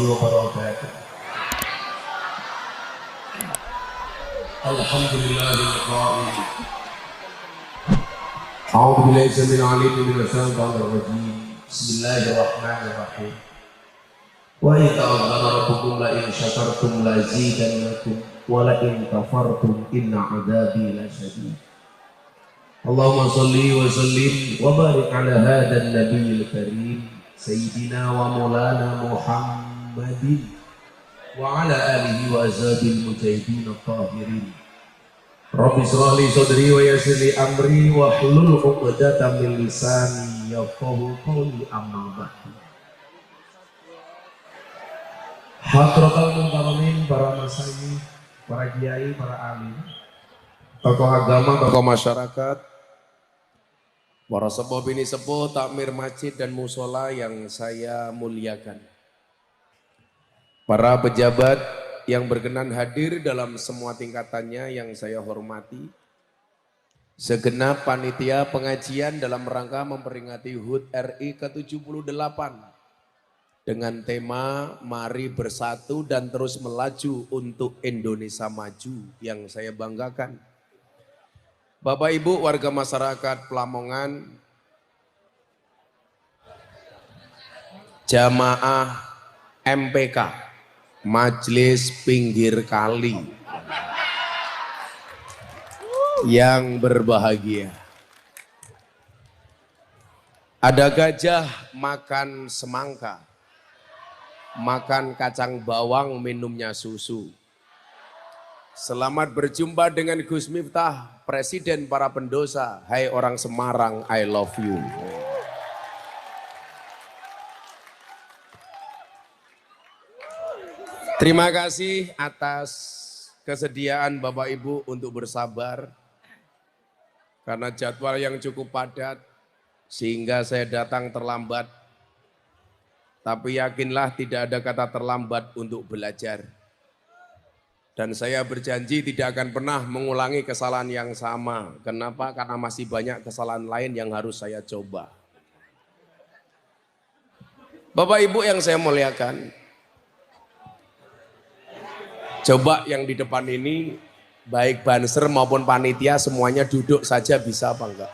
wabarakatuh. Alhamdulillahil qail. A'udzu billahi samil alim minasy syaithanir rajim. Bismillahirrahmanirrahim. Wa in ta'azzara rabbukum la in syakartum la azidannakum wa la in kafartum inna 'adzabi lasyadid. Allahumma shalli wa sallim wa barik ala hadzal nabiyil karim sayyidina wa maulana Muhammadin wa ala alihi wa azhabil mujahidin at-tahirin. Rabbi shrah li sadri wa yassir li amri wa hlul 'uqdatam min lisani yafqahu qawli amma ba'du. Hadratul muhtaramin, para masyayikh, para kiai, para alim, tokoh agama, tokoh masyarakat, para sepuh bini sepuh, takmir masjid dan musola yang saya muliakan, para pejabat yang berkenan hadir dalam semua tingkatannya yang saya hormati, segenap panitia pengajian dalam rangka memperingati HUT RI ke-78 dengan tema Mari Bersatu dan Terus Melaju untuk Indonesia Maju yang saya banggakan. Bapak Ibu warga masyarakat Pelamongan, jamaah MPK, Majelis Pinggir Kali yang berbahagia. Ada gajah makan semangka, makan kacang bawang, minumnya susu. Selamat berjumpa dengan Gus Miftah, Presiden para pendosa. Hai orang Semarang, I love you. Terima kasih atas kesediaan Bapak Ibu untuk bersabar. Karena jadwal yang cukup padat, sehingga saya datang terlambat. Tapi yakinlah tidak ada kata terlambat untuk belajar. Dan saya berjanji tidak akan pernah mengulangi kesalahan yang sama. Kenapa? Karena masih banyak kesalahan lain yang harus saya coba. Bapak Ibu yang saya muliakan, coba yang di depan ini, baik banser maupun panitia semuanya duduk saja bisa apa enggak?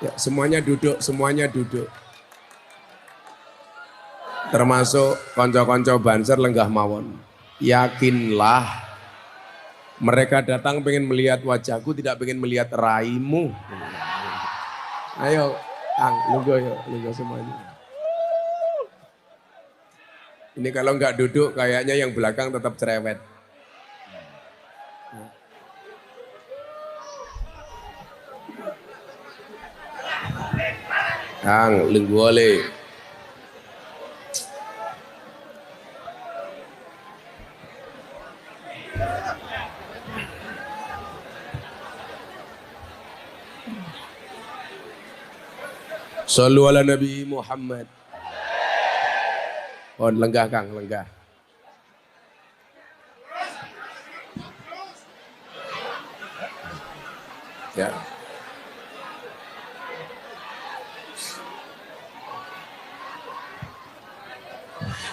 Ya, semuanya duduk. Termasuk konco-konco banser lenggah mawon. Yakinlah mereka datang pengen melihat wajahku, tidak pengen melihat raimu. Ayo, lungguh semuanya. Ini kalau nggak duduk kayaknya yang belakang tetap cerewet. Kang, lungguh oleh. Shallu ala Nabi Muhammad. Oh, lenggah Kang, lenggah. Ya.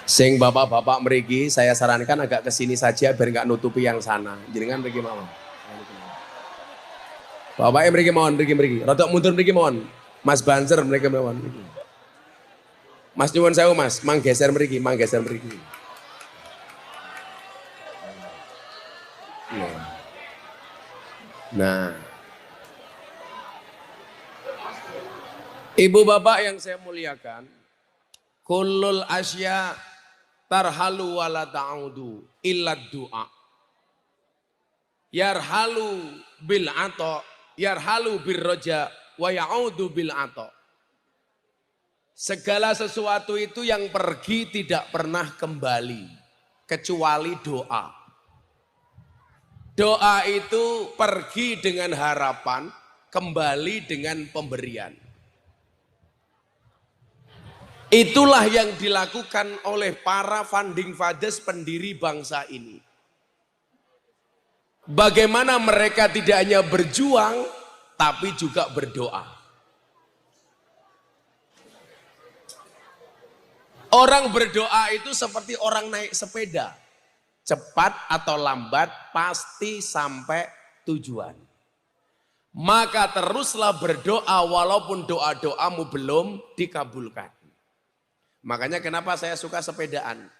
Sing bapak-bapak meriki, saya sarankan agak ke sini saja biar nggak nutupi yang sana. Jenengan meriki mawon. Bapaknya meriki. Rodok mundur meriki mawon. Mas Banser mereka mawon. Mas nyuwun sewu Mas, mang geser mriki. Nah. Ibu bapak yang saya muliakan, kullul asya tarhalu wala ta'udu illa du'a. Yarhalu bil ato, yarhalu bir roja, wa ya'udu bil ato. Segala sesuatu itu yang pergi tidak pernah kembali kecuali doa. Doa itu pergi dengan harapan, kembali dengan pemberian. Itulah yang dilakukan oleh para founding fathers pendiri bangsa ini. Bagaimana mereka tidak hanya berjuang, tapi juga berdoa. Orang berdoa itu seperti orang naik sepeda. Cepat atau lambat pasti sampai tujuan. Maka teruslah berdoa walaupun doa-doamu belum dikabulkan. Makanya kenapa saya suka sepedaan.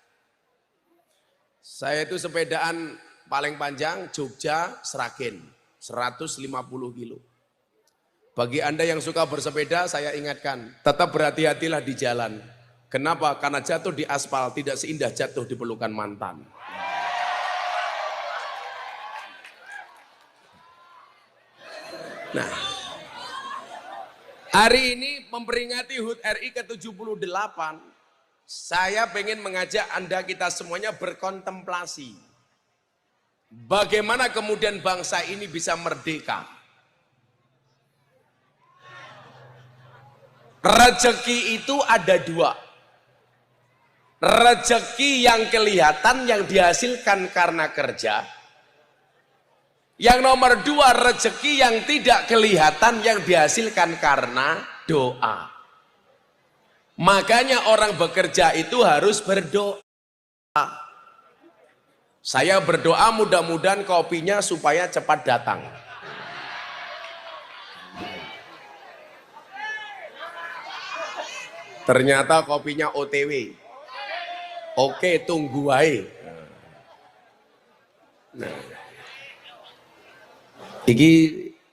Saya itu sepedaan paling panjang Jogja Sragen 150 kilo. Bagi Anda yang suka bersepeda saya ingatkan tetap berhati-hatilah di jalan. Kenapa? Karena jatuh di aspal tidak seindah jatuh di pelukan mantan. Nah, hari ini memperingati HUT RI ke-78, saya pengen mengajak Anda kita semuanya berkontemplasi. Bagaimana kemudian bangsa ini bisa merdeka. Rezeki itu ada dua. Rezeki yang kelihatan yang dihasilkan karena kerja. Yang nomor dua, rezeki yang tidak kelihatan yang dihasilkan karena doa. Makanya orang bekerja itu harus berdoa. Saya berdoa mudah-mudahan kopinya supaya cepat datang. Ternyata kopinya OTW. Oke, tunggu aja. Nah. Iki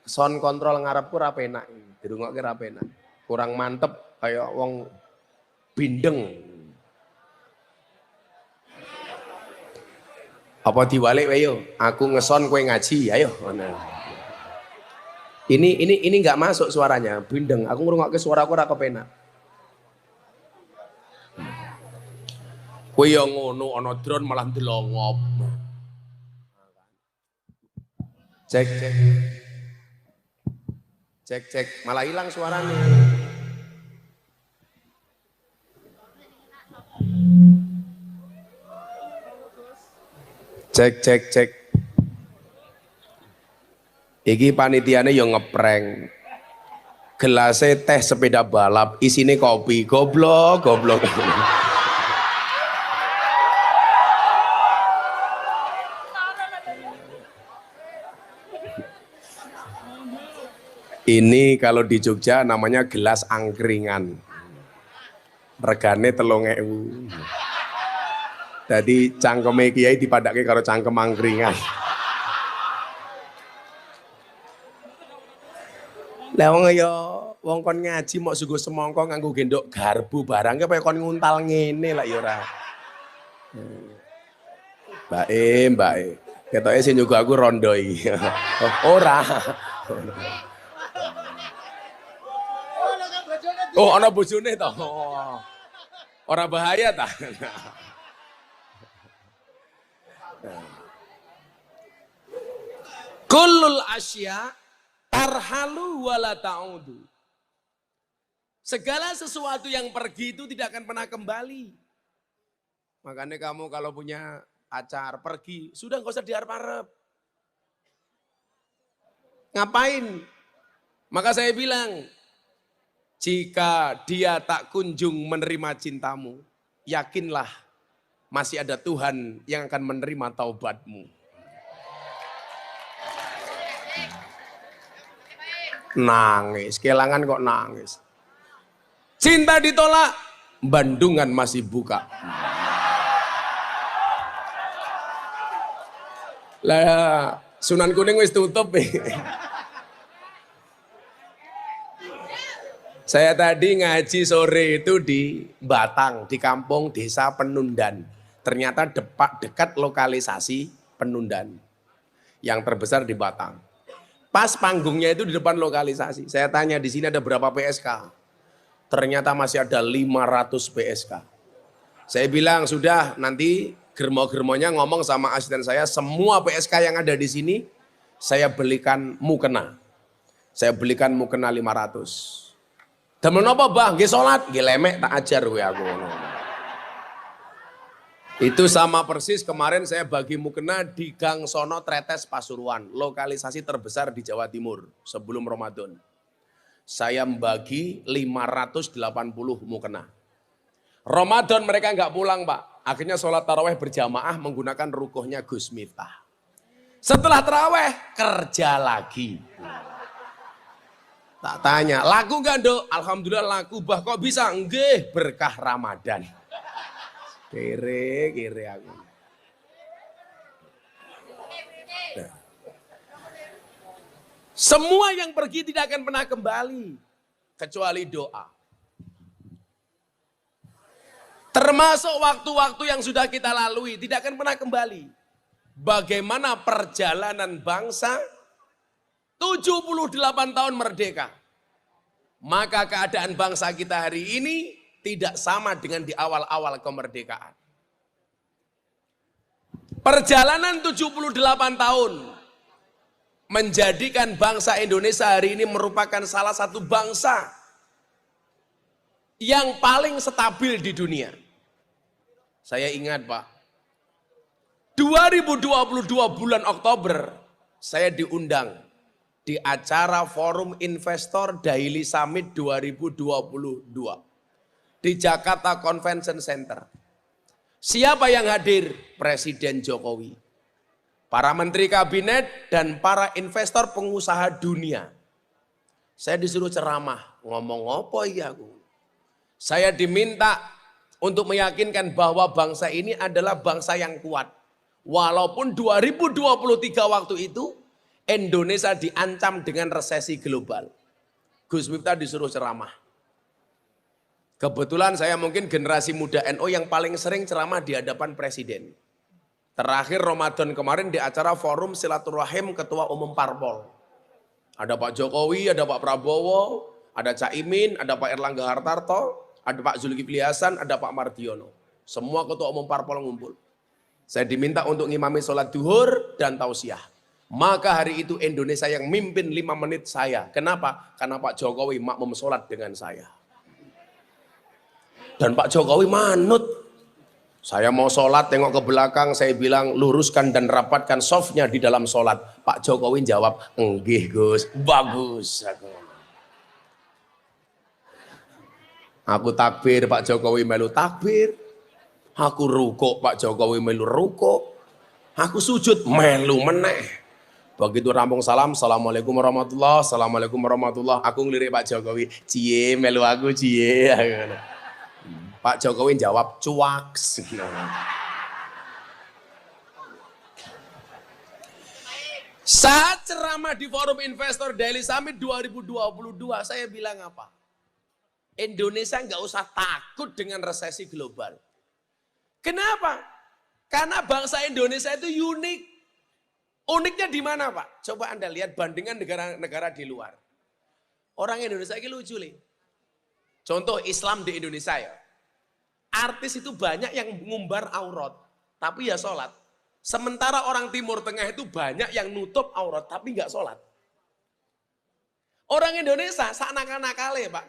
sound control ngarepku ra penak, dirungokke ra penak. Kurang mantep kayak wong bindeng. Apa diwalik wae yo? Aku ngeson kowe ngaji, ayo. Ini enggak masuk suaranya, bindeng. Aku ngrungokke suaraku ra kepenak. Kowe yo ngono ana drone malah ndelongop. Cek. Cek, malah hilang suaranya. Cek. Iki panitiane yo ngeprank. Gelasnya teh sepeda balap, isine kopi, goblok. Ini kalau di Jogja namanya gelas angkringan. Regane 3.000. Jadi cangkeme kiai dipadake karo cangkem angkringan. Lah wong kon ngaji mok sungguh semongko nganggo gendok garbu barang kaya kon nguntal ngene lah ya ora. Mbake. Ketoke sing juga aku rondo iki. Ora. Oh, ana bojone to. Ora bahaya ta? Kullul asya tarhalu wala ta'udu. Segala sesuatu yang pergi itu tidak akan pernah kembali. Makanya kamu kalau punya pacar pergi, sudah nggak usah diharap-harap. Ngapain? Maka saya bilang, jika dia tak kunjung menerima cintamu, yakinlah masih ada Tuhan yang akan menerima taubatmu. Nangis, kelangan kok nangis. Cinta ditolak, Bandungan masih buka. Lah, Sunan Kuning wis tutup. Saya tadi ngaji sore itu di Batang, di kampung desa Penundan. Ternyata dekat lokalisasi Penundan. Yang terbesar di Batang. Pas panggungnya itu di depan lokalisasi. Saya tanya di sini ada berapa PSK? Ternyata masih ada 500 PSK. Saya bilang sudah nanti germo-germonya ngomong sama asisten saya, semua PSK yang ada di sini saya belikan mukena. Saya belikan mukena 500. Demen apa bah? Nggih salat, nggih lemek tak ajar kowe aku. Itu sama persis kemarin saya bagi mukena di Gang Sono Tretes Pasuruan, lokalisasi terbesar di Jawa Timur sebelum Ramadan. Saya membagi 580 mukena. Ramadan mereka nggak pulang Pak. Akhirnya sholat taraweh berjamaah menggunakan rukuhnya Gus Miftah. Setelah taraweh kerja lagi. Tak tanya, laku nggak Dok? Alhamdulillah laku. Bah kok bisa? Nggih, berkah Ramadan. Kere aku. Nah. Semua yang pergi tidak akan pernah kembali. Kecuali doa. Termasuk waktu-waktu yang sudah kita lalui tidak akan pernah kembali. Bagaimana perjalanan bangsa 78 tahun merdeka. Maka keadaan bangsa kita hari ini tidak sama dengan di awal-awal kemerdekaan. Perjalanan 78 tahun menjadikan bangsa Indonesia hari ini merupakan salah satu bangsa yang paling stabil di dunia. Saya ingat Pak, 2022 bulan Oktober saya diundang di acara Forum Investor Daily Summit 2022 di Jakarta Convention Center. Siapa yang hadir? Presiden Jokowi, para menteri kabinet dan para investor pengusaha dunia. Saya disuruh ceramah, ngomong apa ya aku? Saya diminta untuk meyakinkan bahwa bangsa ini adalah bangsa yang kuat. Walaupun 2023 waktu itu Indonesia diancam dengan resesi global. Gus Miftah disuruh ceramah. Kebetulan saya mungkin generasi muda NU yang paling sering ceramah di hadapan presiden. Terakhir Ramadan kemarin di acara Forum Silaturahim Ketua Umum Parpol. Ada Pak Jokowi, ada Pak Prabowo, ada Caimin, ada Pak Erlangga Hartarto, ada Pak Zulkifli Hasan, ada Pak Mardiono. Semua ketua umum parpol ngumpul. Saya diminta untuk ngimami sholat duhur dan tausiah. Maka hari itu Indonesia yang mimpin 5 menit saya. Kenapa? Karena Pak Jokowi makmum sholat dengan saya. Dan Pak Jokowi manut. Saya mau sholat, tengok ke belakang, saya bilang luruskan dan rapatkan softnya di dalam sholat. Pak Jokowi jawab, enggih Gus, bagus. Aku takbir, Pak Jokowi melu takbir. Aku rukuk, Pak Jokowi melu rukuk. Aku sujud, melu meneh. Begitu rampung salam, Assalamualaikum warahmatullahi, Assalamualaikum warahmatullahi. Aku ngelirik Pak Jokowi, cie melu aku cie. Pak Jokowi jawab, cuaks. Saat ceramah di Forum Investor Daily Summit 2022, saya bilang apa? Indonesia nggak usah takut dengan resesi global. Kenapa? Karena bangsa Indonesia itu unik. Uniknya di mana Pak? Coba Anda lihat bandingan negara-negara di luar. Orang Indonesia ini lucu nih. Contoh Islam di Indonesia ya. Artis itu banyak yang ngumbar aurat, tapi ya sholat. Sementara orang Timur Tengah itu banyak yang nutup aurat, tapi nggak sholat. Orang Indonesia seanak-anak Pak,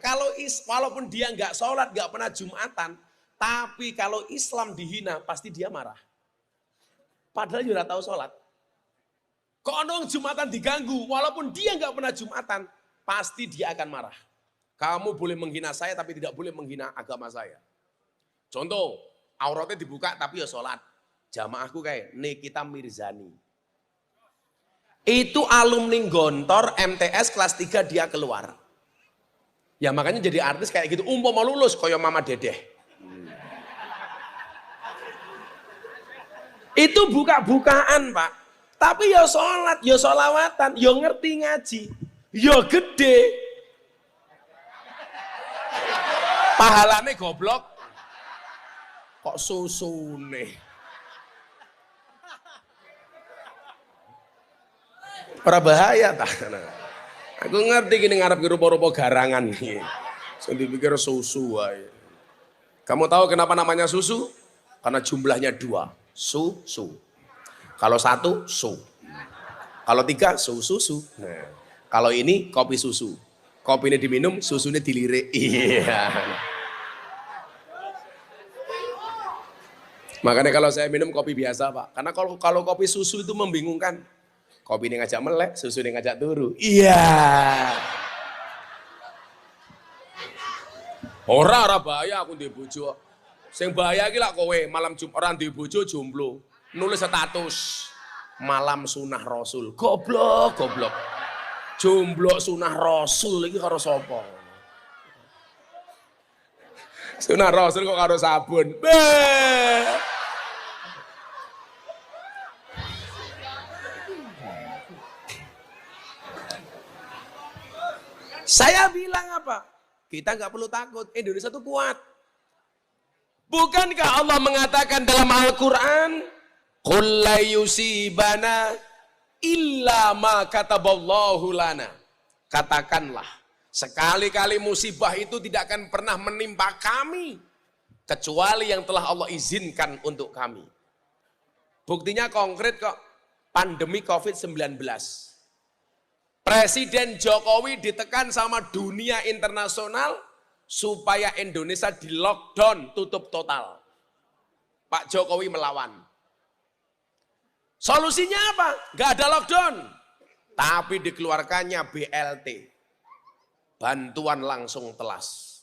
walaupun dia nggak sholat, nggak pernah Jumatan, tapi kalau Islam dihina pasti dia marah. Padahal dia udah tahu sholat. Kok orang Jumatan diganggu, walaupun dia nggak pernah Jumatan, pasti dia akan marah. Kamu boleh menghina saya, tapi tidak boleh menghina agama saya. Contoh, auratnya dibuka tapi ya sholat. Jamaahku kayak Nikita Mirzani. Itu alumni Gontor MTS kelas 3 dia keluar. Ya makanya jadi artis kayak gitu. Mau lulus koyo Mama Dedeh. Itu buka-bukaan Pak. Tapi ya sholat, ya sholawatan, ya ngerti ngaji. Ya gede. Pahalane goblok. Kok susu nih. Ora bahaya tak. Aku ngerti gini ngarep ke rupa-rupa garangan nih. Saya dipikir susu aja. Kamu tahu kenapa namanya susu? Karena jumlahnya 2. Susu. Kalau 1 su. Kalau 3 susu. Nah, kalau ini kopi susu. Kopi ini diminum, susunya dilirik. Iya. Makanya kalau saya minum kopi biasa Pak. Karena kalau kopi susu itu membingungkan. Kopi ini ngajak melek, susu ini ngajak turu. Iya. Ora bahaya aku ndek bojo. Sing bahaya iki lak kowe malam Jumat ora duwe bojo jomblo, nulis status malam sunah Rasul. Goblok, goblok. Jomblo sunah Rasul iki karo sapa? Sunah Rasul kok karo sabun. Beh. Saya bilang apa? Kita nggak perlu takut. Indonesia itu kuat. Bukankah Allah mengatakan dalam Al-Quran, "Qul la yusibana illa ma kataballahu lana." Katakanlah, sekali-kali musibah itu tidak akan pernah menimpa kami, kecuali yang telah Allah izinkan untuk kami. Buktinya konkret kok, pandemi COVID-19. Presiden Jokowi ditekan sama dunia internasional, supaya Indonesia di lockdown, tutup total. Pak Jokowi melawan. Solusinya apa? Gak ada lockdown. Tapi dikeluarkannya BLT. Bantuan langsung telas.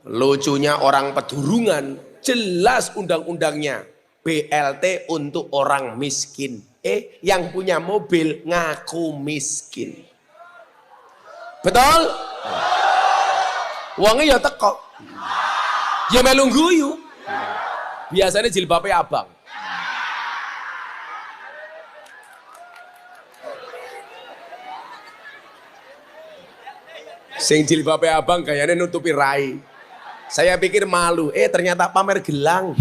Lucunya orang pedurungan, jelas undang-undangnya. BLT untuk orang miskin. Yang punya mobil ngaku miskin. Betul? Wongnya ya teko. Ya melu guyu. Biasanya jilbabnya abang. Sing jilbabnya abang kayaknya nutupi rai. Saya pikir malu, ternyata pamer gelang.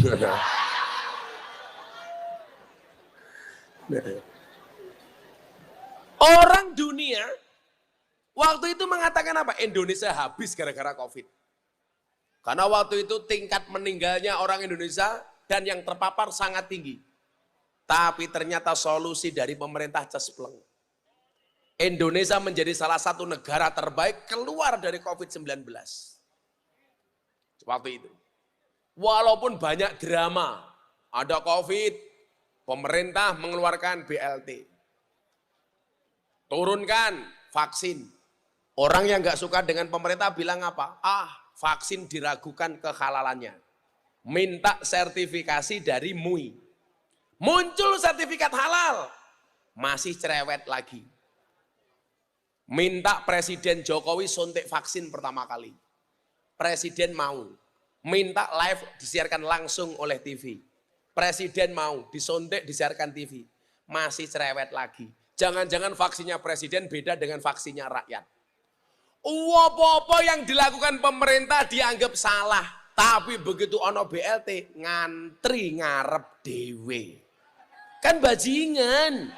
Orang dunia waktu itu mengatakan apa? Indonesia habis gara-gara COVID. Karena waktu itu tingkat meninggalnya orang Indonesia dan yang terpapar sangat tinggi. Tapi ternyata solusi dari pemerintah cespleng. Indonesia menjadi salah satu negara terbaik keluar dari COVID-19. Waktu itu. Walaupun banyak drama, ada COVID, pemerintah mengeluarkan BLT. Turunkan vaksin. Orang yang nggak suka dengan pemerintah bilang apa? Vaksin diragukan kehalalannya. Minta sertifikasi dari MUI. Muncul sertifikat halal. Masih cerewet lagi. Minta Presiden Jokowi suntik vaksin pertama kali. Presiden mau. Minta live disiarkan langsung oleh TV. Presiden mau disuntik disiarkan TV. Masih cerewet lagi. Jangan-jangan vaksinnya presiden beda dengan vaksinnya rakyat. Apa-apa yang dilakukan pemerintah dianggap salah. Tapi begitu ono BLT, ngantri ngarep dewe. Kan bajingan.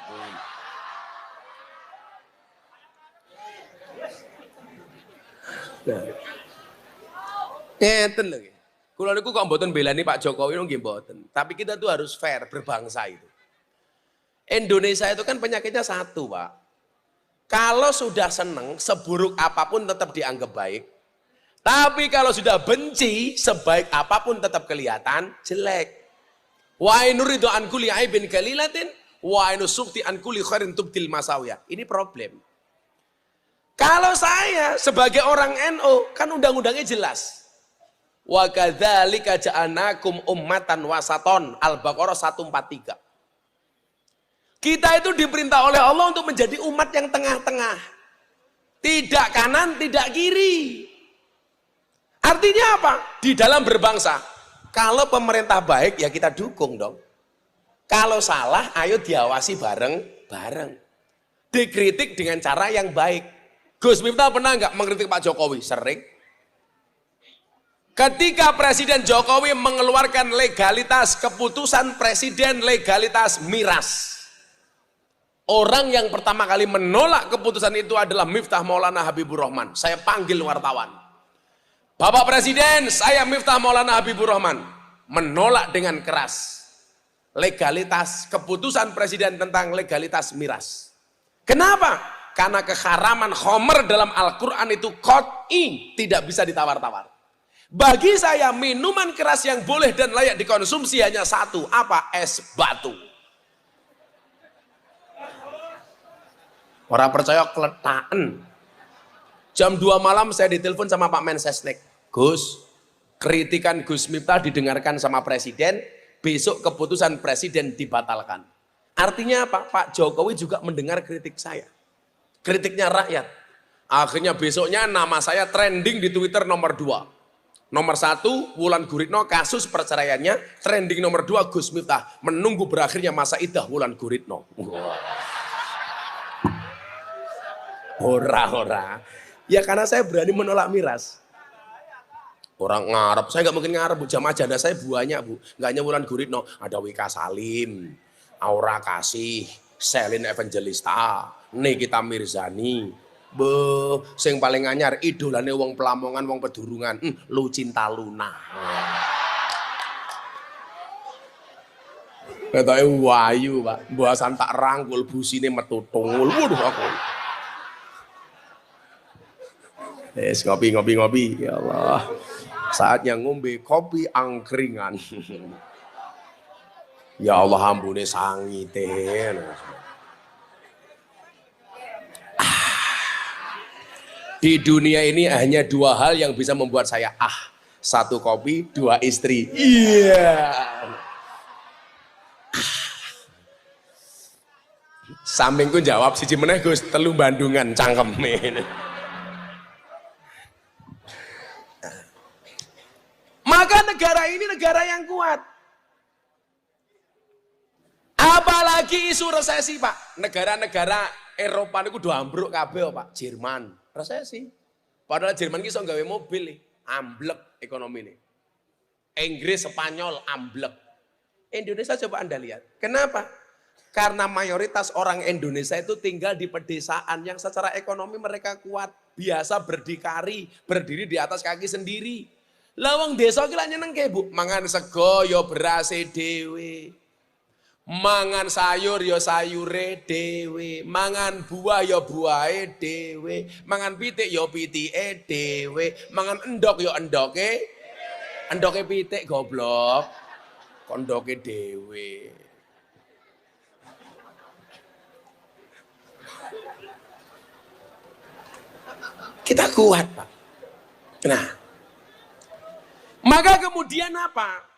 Ngeten lho. Kula niku kok mboten belani Pak Jokowi nggih mboten. Tapi kita tuh harus fair berbangsa itu. Indonesia itu kan penyakitnya satu, Pak. Kalau sudah seneng, seburuk apapun tetap dianggap baik. Tapi kalau sudah benci, sebaik apapun tetap kelihatan jelek. Wa inuridu an kulli aibin kalilatin wa inusukti an kulli khairin tubdil masawiyah. Ini problem. Kalau saya sebagai orang NU, kan undang-undangnya jelas. Wa kadzalika ja'alnakum ummatan wasaton, Al-Baqarah 143. Kita itu diperintah oleh Allah untuk menjadi umat yang tengah-tengah. Tidak kanan, tidak kiri. Artinya apa? Di dalam berbangsa. Kalau pemerintah baik, ya kita dukung dong. Kalau salah, ayo diawasi bareng-bareng. Dikritik dengan cara yang baik. Gus Miftah pernah nggak mengkritik Pak Jokowi? Sering. Ketika Presiden Jokowi mengeluarkan legalitas, keputusan Presiden legalitas miras. Orang yang pertama kali menolak keputusan itu adalah Miftah Maulana Habibur Rahman. Saya panggil wartawan. Bapak Presiden, saya Miftah Maulana Habibur Rahman. Menolak dengan keras legalitas keputusan Presiden tentang legalitas miras. Kenapa? Karena keharaman khomer dalam Al-Quran itu qat'i, tidak bisa ditawar-tawar. Bagi saya minuman keras yang boleh dan layak dikonsumsi hanya satu. Apa? Es batu. Orang percaya keletaan. Jam 2 malam saya ditelepon sama Pak Mensesnek. Gus, Kritikan Gus Miftah didengarkan sama presiden, besok keputusan presiden dibatalkan. Artinya apa? Pak Jokowi juga mendengar kritik saya. Kritiknya rakyat. Akhirnya besoknya nama saya trending di Twitter nomor 2. Nomor 1, Wulan Guritno kasus perceraiannya. Trending nomor 2, Gus Miftah menunggu berakhirnya masa idah Wulan Guritno. Ora. Ya karena saya berani menolak miras. Orang ngarep, saya nggak mungkin ngarep, Bu. Jamaah janda saya banyak, Bu. Nggak hanya Wulan Guritno, ada Wika Salim, Aura Kasih, Selin Evangelista, Nikita Mirzani. Sing paling anyar idolane wong Pelamongan, wong Pedurungan, Lucinta Luna. Ketoke wayu, Pak. Mbahasan tak rangkul busine metu tungul. Waduh aku. Ngopi. Ya Allah. Saatnya ngombe kopi angkringan. Ya Allah ampune sangiten. Di dunia ini hanya 2 hal yang bisa membuat saya 1 kopi, 2 istri. Iya. Sampingku jawab siji meneh Gus, 3 Bandungan cangkeme. Maka negara ini negara yang kuat. Apalagi isu resesi, Pak. Negara-negara Eropa niku do ambruk kabeh, Pak. Jerman resesi. Padahal Jerman ki iso gawe mobil, amblek ekonomi ini. Inggris, Spanyol amblek. Indonesia coba Anda lihat. Kenapa? Karena mayoritas orang Indonesia itu tinggal di pedesaan yang secara ekonomi mereka kuat, biasa berdikari, berdiri di atas kaki sendiri. Lawang desa ki lak nyenengke, Bu. Mangan sego ya berase dhewe. Mangan sayur ya sayure dhewe. Mangan buah ya buahe dhewe. Mangan pitik ya pitike dhewe. Mangan endok ya endoke. Endoke pitik goblok. Kondoke dhewe. Kita kuat, Pak. Nah, maka kemudian apa?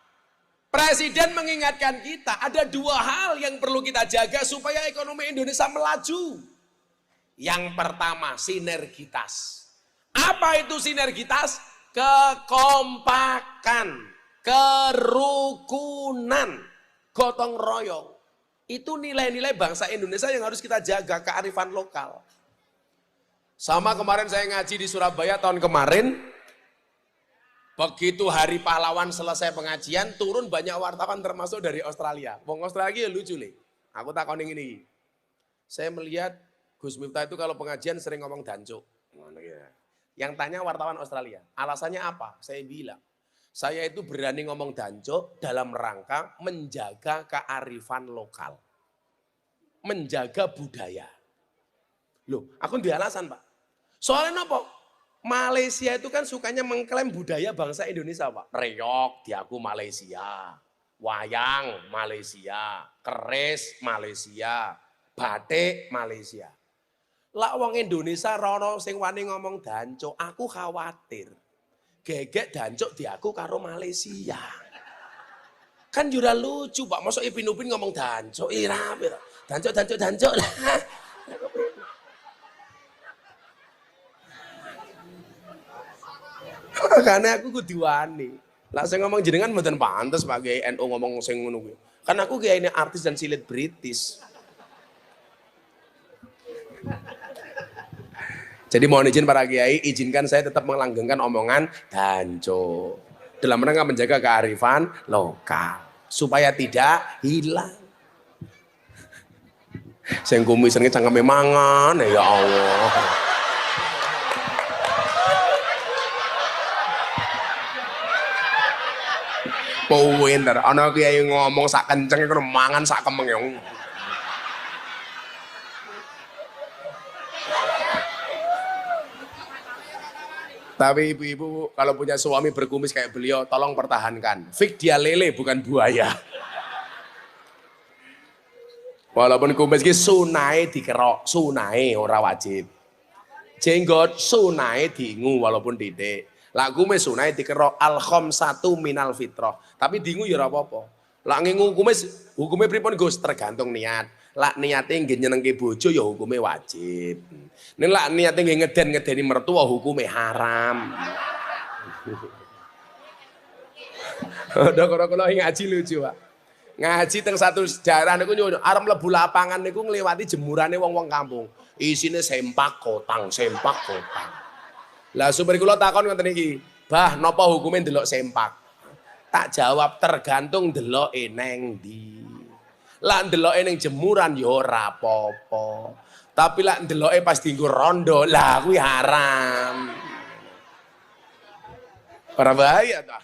Presiden mengingatkan kita ada 2 hal yang perlu kita jaga supaya ekonomi Indonesia melaju. Yang pertama sinergitas. Apa itu sinergitas? Kekompakan, kerukunan, gotong royong. Itu nilai-nilai bangsa Indonesia yang harus kita jaga, kearifan lokal. Sama kemarin saya ngaji di Surabaya tahun kemarin. Begitu hari pahlawan selesai pengajian, turun banyak wartawan termasuk dari Australia. Wong Australia lucu nih. Aku takonin ini. Saya melihat Gus Miftah itu kalau pengajian sering ngomong dancuk. Yang tanya wartawan Australia, alasannya apa? Saya bilang, saya itu berani ngomong dancuk dalam rangka menjaga kearifan lokal. Menjaga budaya. Loh, aku di alasan, Pak. Soalnya apa? Malaysia itu kan sukanya mengklaim budaya bangsa Indonesia, Pak. Reok diaku Malaysia, wayang Malaysia, keris Malaysia, batik Malaysia. Lah wong Indonesia rono sing wani ngomong dancuk, aku khawatir. Gegek dancuk diaku karo Malaysia. Kan jura lucu, Pak. Mosok Ipin Upin ngomong dancuk, rapi. Dancuk lah. Karena aku kudu wani. Lah saya ngomong jenengan mboten pantes Pak Kiai NU ngomong sing ngono kuwi. Kan aku kiai ini artis dan silit British. Jadi mohon izin para kiai, izinkan saya tetap melanggengkan omongan danco. Dalam rangka menjaga kearifan lokal supaya tidak hilang. Sing kumis sing cangkeme mangan ya Allah. Pinter, ana kiai ngomong sak kenceng iku mangan sak kemeng. Tapi ibu-ibu kalau punya suami berkumis kayak beliau, tolong pertahankan. Fik dia lele bukan buaya. Walaupun kumis ki sunai dikerok, sunai ora wajib. Jenggot sunai diingu walaupun titik. Lah hukume sunah dikira al khamsatu minal fitrah. Tapi dingu ya ora apa-apa. Lah ngingu hukume pripun Gus? Tergantung niat. Lah niate nggih nyenengke bojo ya hukume wajib. Nek lah niate nggih ngeden-ngedeni mertua hukume haram. Ada karo-karo ngaji lucu, Pak. Ngaji teng satu daerah niku arep mlebu lapangan niku ngliwati jemurane wong-wong kampung. Isine sempak kotang, sempak kotang. Lah supir kula takon ngoten iki, "Bah, napa hukume ndelok sempak?" Tak jawab tergantung ndeloke neng ndi. Lah ndeloke ning jemuran ya ora apa-apa. Tapi lah ndeloke pas dienggo rondo, lah kuwi haram. Ora bahaya ta?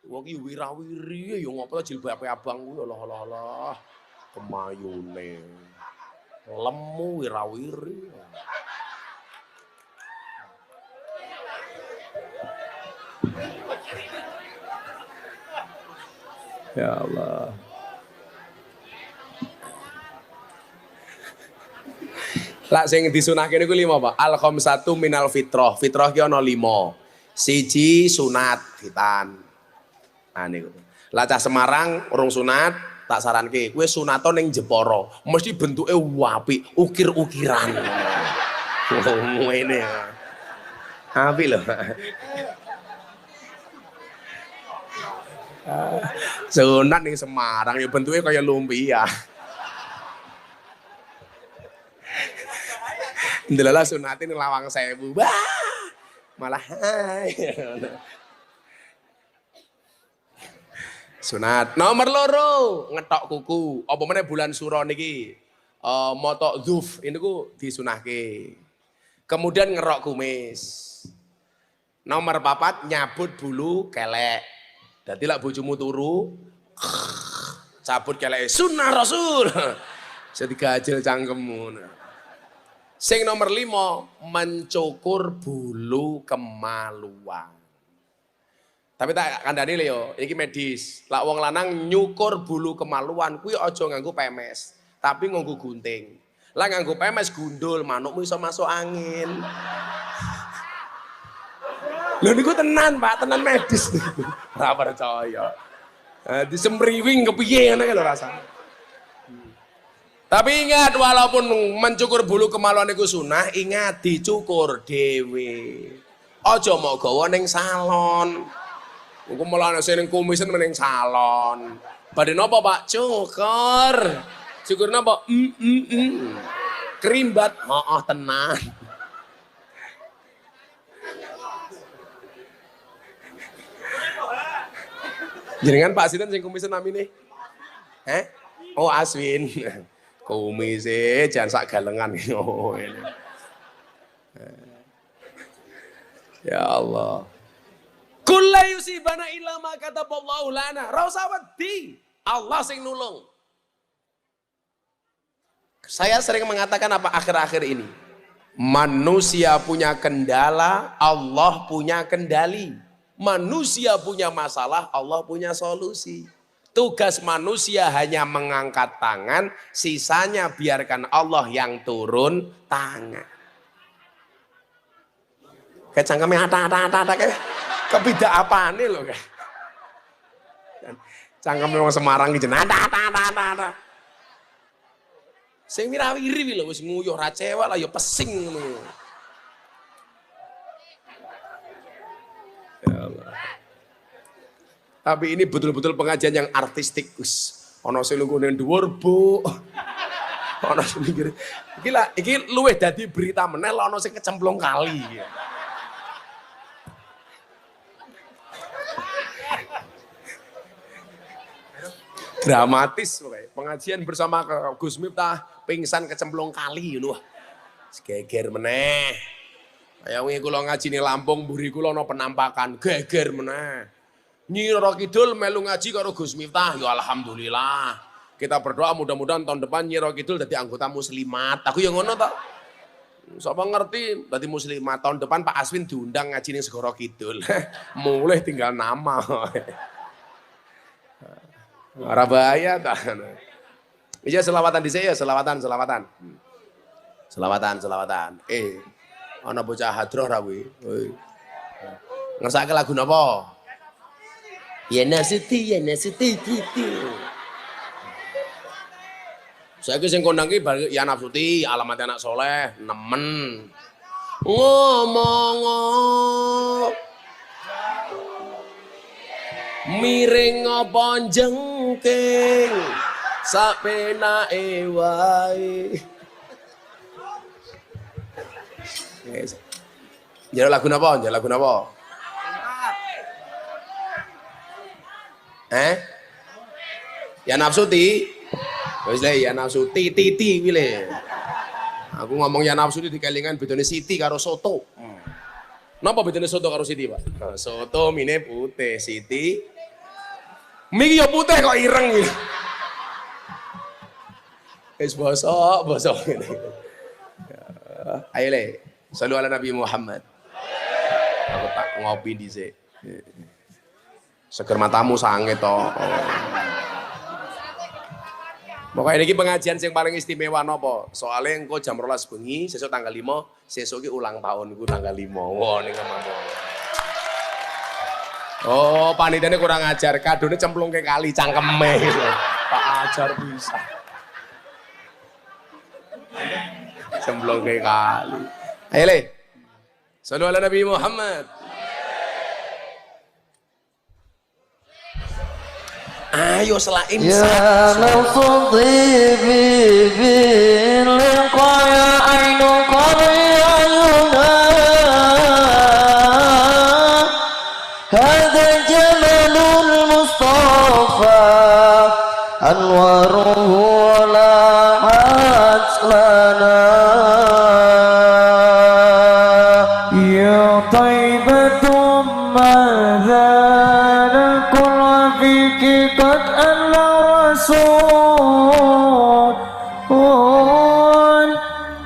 Wong iki wirawiri ya ngopo jilbabe abang kuwi Allah. Kemayune. Lemu wirawiri. Ya Allah. Lah sing disunahke niku 5, Pak. Al khamsatu minal fitrah. Fitrah ki ana 5. Siji sunat hitan. Nah niku. Lah cah Semarang urung sunat, tak saranke kowe sunato ning Jepara. Mesti bentuke apik, ukir-ukiran. Ngene. Apik lho. Sunat ning Semarang ya bentuke kaya lumpia. Ndelala sunate ning Lawang Sewu. Wah! Malah sunat nomor 2 ngetok kuku. Apa meneh bulan Suro niki motok dzuf niku disunahke. Kemudian ngerok kumis. Nomor 4 nyabut bulu kelek. Dadi lak bojomu turu cabut keleke sunah Rasul. Jadi gajel cangkemmu. Sing nomor 5 mencukur bulu kemaluan. Tapi tak kandhani lho yo, iki medis. Lak wong lanang nyukur bulu kemaluan kuwi aja nganggo pemes, tapi nganggo gunting. Lah nganggo pemes gundul, manukmu iso masuk angin. Lho niku tenan, Pak, tenan medis niku. Ora percaya. Disempriwing kepiye ngene lho rasane. Tapi ingat walaupun mencukur bulu kemaluan niku sunah, ingat dicukur dhewe. Aja mau gawa ning salon. Engko malah sing kumisen ning salon. Badhe napa, Pak? Cukur. Cukur napa? Kerimbat. Heeh, tenan. Jenengan Pak Sinten sing kumisen namine? Oh, Aswin. Kumise jangan sak galengan. Oh, ini. Ya Allah. Kulla yusibana illa ma kataballahu lana. Ra usah wedi. Allah sing nulung. Saya sering mengatakan apa akhir-akhir ini? Manusia punya kendala, Allah punya kendali. Manusia punya masalah, Allah punya solusi. Tugas manusia hanya mengangkat tangan, sisanya biarkan Allah yang turun tangan. Kayak cangkemnya ada kayak kebeda apa nih loh kayak. Cangkemnya orang Semarang gitu, ada. Sing wirawiri lho wis nguyuh ra cewek lah ya pesing ngono. Ya Allah. Tapi ini betul-betul pengajian yang artistik, Gus. Ana sing lungguh ning dhuwur, Bu. Ana sing mikir. Iki luwih dadi berita meneh ana sing kecemplung kali. Dramatis pokoknya. Pengajian bersama Gus Miftah pingsan kecemplung kali lho. Geger meneh. Kaya wingi kula ngaji ning Lampung, mburi kula ana penampakan, geger meneh. Nyi Roro Kidul melu ngaji karo Gus Miftah, ya alhamdulillah. Kita berdoa mudah-mudahan tahun depan Nyi Roro Kidul dadi anggota muslimat. Aku ya ngono to. Sapa ngerti dadi muslimat tahun depan Pak Aswin diundang ngaji ning Segoro Kidul. Mulai tinggal nama. Ora bahaya ta. Iya selawatan dhisik ya, selawatan. Selawatan. Ana bocah hadroh ra kuwi. Ngersake lagu napa? Ya Nasuti, Titi. Saiki sing kondang ki ya Nafsuti, alamat anak soleh, nemen. Ngomong miring apa jengking sapenake wae. Yes. Njaluk lagu napa? Ya Nafsuti. Wis le ya Nafsuti titi kuwi le. Aku ngomong ya Nafsuti dikelingan bedone Siti karo soto. Napa bedone soto karo Siti, Pak? Soto mine putih, Siti mie ya putih kok ireng iki. Wis bosok ngene. Ayo le, salu ala Nabi Muhammad. Aku tak ngopi dhisik. Seger matamu sange to. Pokoknya ini pengajian yang paling istimewa nopo. Soalnya engko jam 12 bengi, sesuk tanggal 5, sesuk iki ulang tahun iku tanggal 5. Wah, ning ngomong. Oh, panitiane kurang ajar, kadone cemplung ke kali cangkeme. Pak ajar bisa. Cemplung ke kali. Ayo le. Sallu ala Nabi Muhammad. Ayo selain ya nafsu dhibi bil qaya ainu qariyuna hadha jamalul mustafa anwaruhu la haslana ya taibatum madhana kulla fiki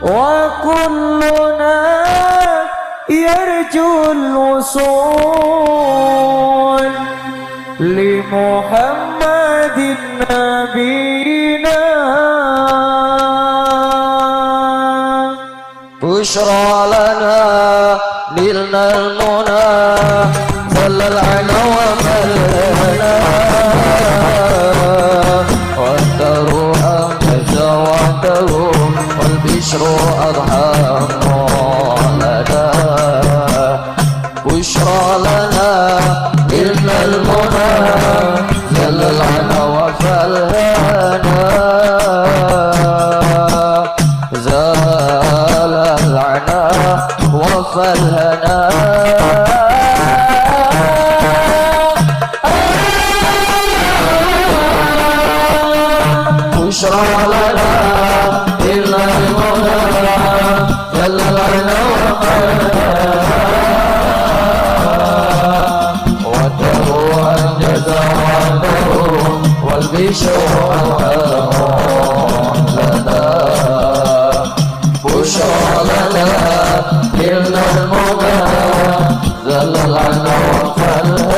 وكلنا يرجو الوصول لمحمد نبينا بشرى لنا نلنا المنى ظل العنا وملنا والبشر أضحى لنا بشرى لنا إن المنى زل العنا وفلنا زال العنا وفلنا بشرى لنا إلا المنى جل العنا وده أنجز وعده والبشر لنا بشرى لنا إلا المنى جل العنا وفلنا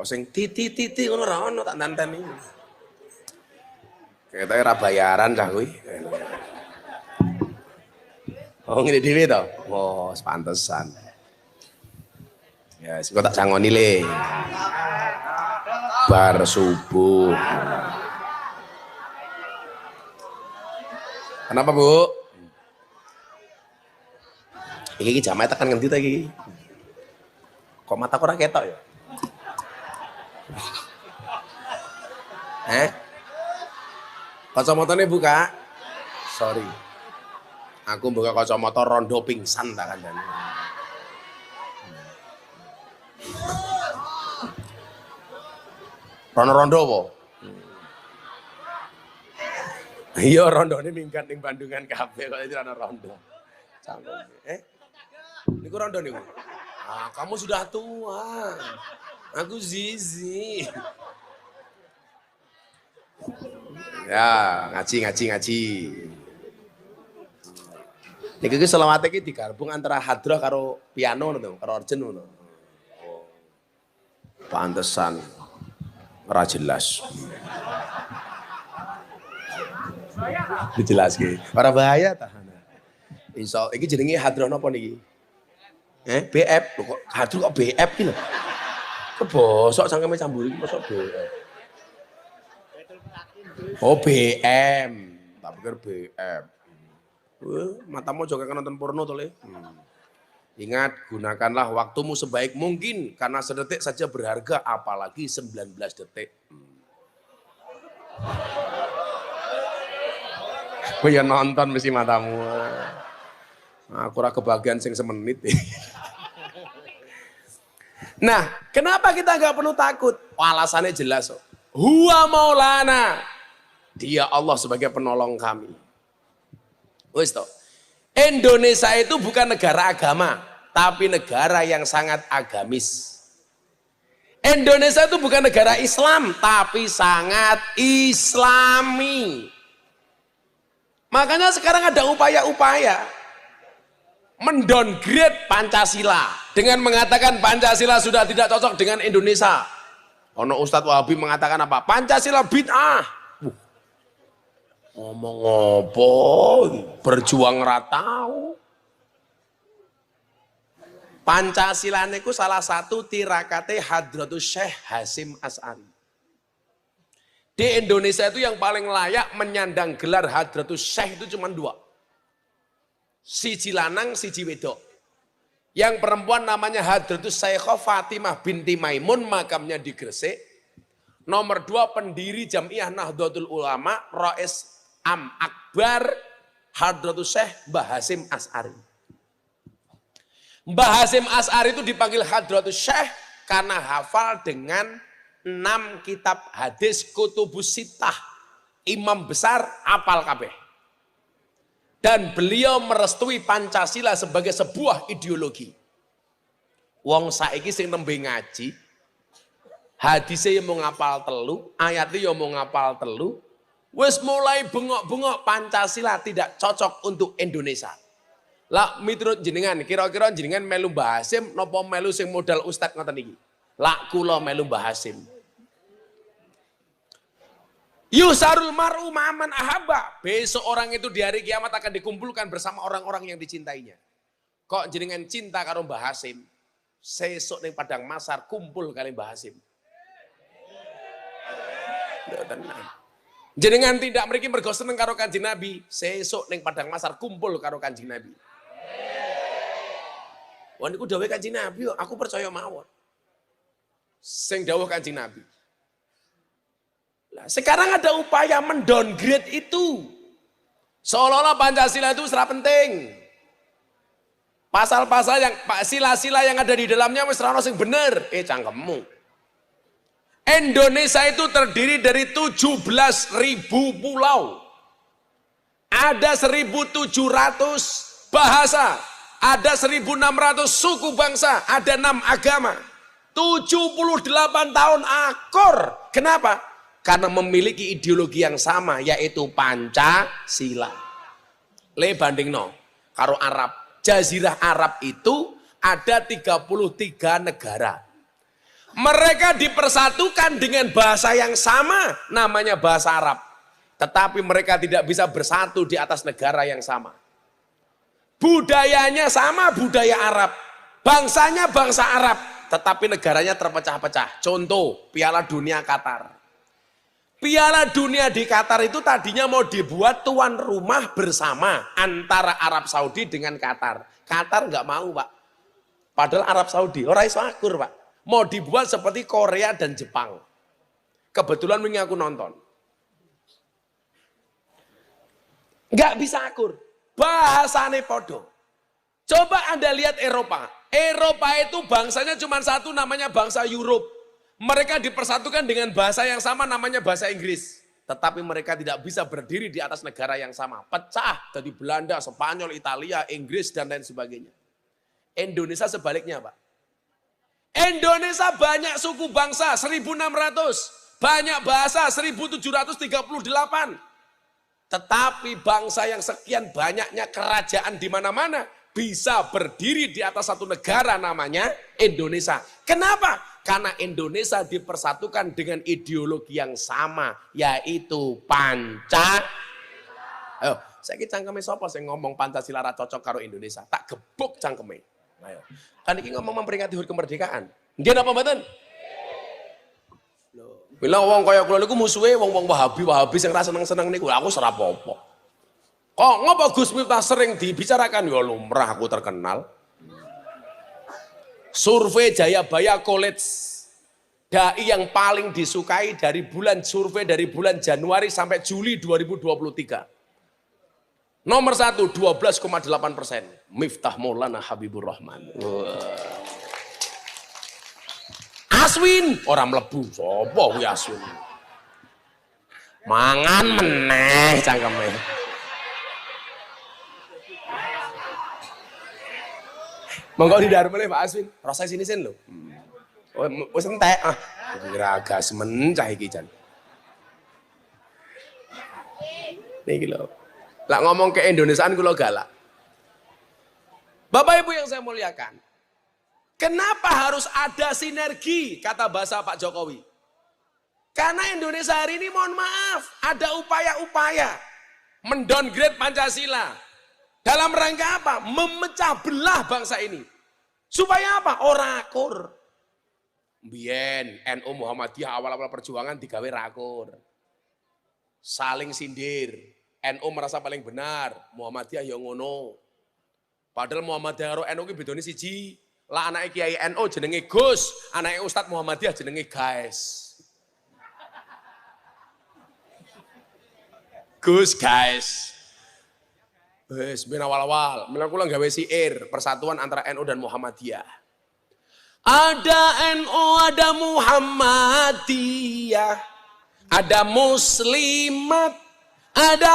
Kok sing titi ngono ra ono tak nanteni. Ketoke ra bayaran cah kuwi. Oh ngene dhewe to. Oh, pantesan. Ya, sing tak sangoni le. Bar subuh. Kenapa, Bu? Iki jamaah tekan ngendi ta iki? Kok mataku ora ketok ya? Kacamatane buka. Sorry. Aku buka kacamata rondo pingsan tak kandhane. Rondo apa? Iya rondone minggat ning Bandungan kabeh kok iki ana rondo. Niku rondo niku. Ah, kamu sudah tua. Aku zizi. Ya, ngaji. Niki ki selawate iki digabung antara hadroh karo piano ngono, karo organ ngono. Oh. Pantesan ora jelas. Dijelaske. Ora bahaya ta. Iso iki jenenge hadroh napa niki? BF. Kok hadroh kok BF ki lho. Kebosok sangkeme cambur iki mosok BF. Oh BM, tak pikir BF. Matamu juga kan nonton porno tuh le. Ingat, gunakanlah waktumu sebaik mungkin karena sedetik saja berharga, apalagi 19 detik. Gue ya nonton mesti matamu. Aku ora kebagian sing semenit. Nah, kenapa kita nggak perlu takut? Alasannya jelas. Huwa Maulana. Dia Allah sebagai penolong kami. Wis toh. Indonesia itu bukan negara agama, tapi negara yang sangat agamis. Indonesia itu bukan negara Islam, tapi sangat Islami. Makanya sekarang ada upaya-upaya mendowngrade Pancasila dengan mengatakan Pancasila sudah tidak cocok dengan Indonesia. Ono Ustadz Wahabi mengatakan apa? Pancasila bid'ah. Ngomong apa? Berjuang ratau. Pancasila niku salah satu tirakate Hadratus Syekh Hasyim Asy'ari. Di Indonesia itu yang paling layak menyandang gelar Hadratus Syekh itu cuma 2. Siji lanang, siji wedok. Yang perempuan namanya Hadratus Syekhah Fatimah binti Maimun, makamnya di Gresik. Nomor 2 pendiri Jamiah Nahdlatul Ulama, Rais Am Akbar Hadratus Syekh Mbah Hasyim Asy'ari. Mbah Hasyim Asy'ari itu dipanggil Hadratus Syekh karena hafal dengan 6 kitab hadis kutubus sittah. Imam besar hafal kabeh. Dan beliau merestui Pancasila sebagai sebuah ideologi. Wong saiki sing nembe ngaji, hadisnya mau ngapal telu, ayatnya mau ngapal telu, wis mulai bengok-bengok Pancasila tidak cocok untuk Indonesia. Lah miturut jenengan, kira-kira jenengan melu Mbah Hasyim napa melu sing modal ustad ngoten iki? Lah kula melu Mbah Hasyim. Yusarul mar'u ma'aman ahabba. Besok orang itu di hari kiamat akan dikumpulkan bersama orang-orang yang dicintainya. Kok jenengan cinta karo Mbah Hasyim, sesuk ning padang mahsyar kumpul kali Mbah Hasyim. Lho tenan. Jenengan tidak mriki mergo seneng karo Kanjeng Nabi, sesuk ning Padang Masar kumpul karo Kanjeng Nabi. Wah niku dawuh Kanjeng Nabi kok, aku percaya mawon. Sing dawuh Kanjeng Nabi. Lah sekarang ada upaya mendowngrade itu. Seolah-olah Pancasila itu serap penting. Pasal-pasal yang sila-sila yang ada di dalamnya wis ora ono sing bener. Cangkemmu. Indonesia itu terdiri dari 17.000 pulau. Ada 1.700 bahasa, ada 1.600 suku bangsa, ada 6 agama. 78 tahun akur. Kenapa? Karena memiliki ideologi yang sama, yaitu Pancasila. Le bandingno karo Arab. Jazirah Arab itu ada 33 negara. Mereka dipersatukan dengan bahasa yang sama, namanya bahasa Arab. Tetapi mereka tidak bisa bersatu di atas negara yang sama. Budayanya sama, budaya Arab. Bangsanya bangsa Arab, tetapi negaranya terpecah-pecah. Contoh, Piala Dunia Qatar. Piala Dunia di Qatar itu tadinya mau dibuat tuan rumah bersama antara Arab Saudi dengan Qatar. Qatar nggak mau, Pak. Padahal Arab Saudi, orang iso akur, Pak. Mau dibuat seperti Korea dan Jepang. Kebetulan wingi aku nonton. Nggak bisa akur. Bahasane podo. Coba Anda lihat Eropa. Eropa itu bangsanya cuma satu, namanya bangsa Europe. Mereka dipersatukan dengan bahasa yang sama, namanya bahasa Inggris. Tetapi mereka tidak bisa berdiri di atas negara yang sama. Pecah dari Belanda, Spanyol, Italia, Inggris, dan lain sebagainya. Indonesia sebaliknya, Pak. Indonesia banyak suku bangsa, 1.600. Banyak bahasa, 1.738. Tetapi bangsa yang sekian banyaknya, kerajaan di mana-mana, bisa berdiri di atas satu negara namanya Indonesia. Kenapa? Karena Indonesia dipersatukan dengan ideologi yang sama, yaitu Pancasila. Ayo, saiki cangkeme sapa sing ngomong Pancasila ra cocok karo Indonesia? Tak gebuk cangkeme. Ayo. Kan iki ngomong memperingati HUT kemerdekaan. Nggih napa mboten? Lho, bila wong kaya kula niku musuhe wong-wong Wahabi sing ra seneng-seneng niku, aku ora apa-apa. Kok ngopo Gus Miftah sering dibicarakan? Ya lumrah, aku terkenal. Survei Jayabaya College, dai yang paling disukai dari survei dari bulan Januari sampai Juli 2023. Nomor 1, 12,8%. Miftah Maulana Habibur Rahman. Aswin, orang mlebu. Sopo kuwi Aswin? Mangan meneh cangkeme. Monggo didhar meneh Pak Aswin. Rasa sini sen lho. Oh, wis entek ah. Kira gasmen cah iki jan. Niki lho. Lah ngomong ke Indonesiaan kula galak. Bapak Ibu yang saya muliakan. Kenapa harus ada sinergi kata bahasa Pak Jokowi? Karena Indonesia hari ini mohon maaf, ada upaya-upaya mendowngrade Pancasila. Dalam rangka apa? Memecah belah bangsa ini. Supaya apa? Ora akur. Mbien, NU Muhammadiyah awal-awal perjuangan digawe rakur. Saling sindir. NU merasa paling benar, Muhammadiyah ya ngono. Padahal Muhammadiyah karo NU ki bedane siji. Lah anake Kiai NU jenenge Gus, anake Ustadz Muhammadiyah jenenge Guys. Gus Guys. Wes ben awal-awal, mula kula gawe siir persatuan antara NU dan Muhammadiyah. Ada NU, ada Muhammadiyah, ada Muslimat, ada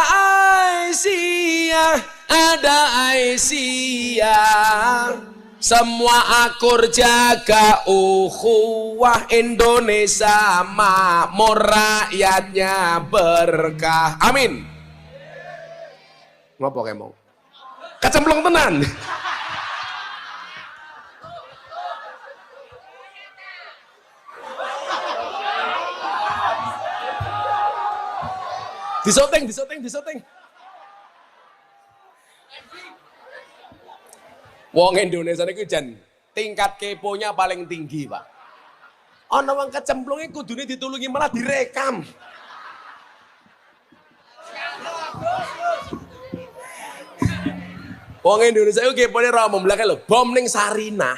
Aisyah, ada Aisyah. Semua akur jaga ukhuwah, Indonesia makmur, rakyatnya berkah. Amin. Ngopo kemong? Kecemplung tenan. Disoteng. Wong Indonesia niku jan tingkat keponya paling tinggi, Pak. Ana wong kecemplunge kudune ditulungi malah direkam. Wong Indonesia itu kepone ra memblake lho, bom ning Sarinah.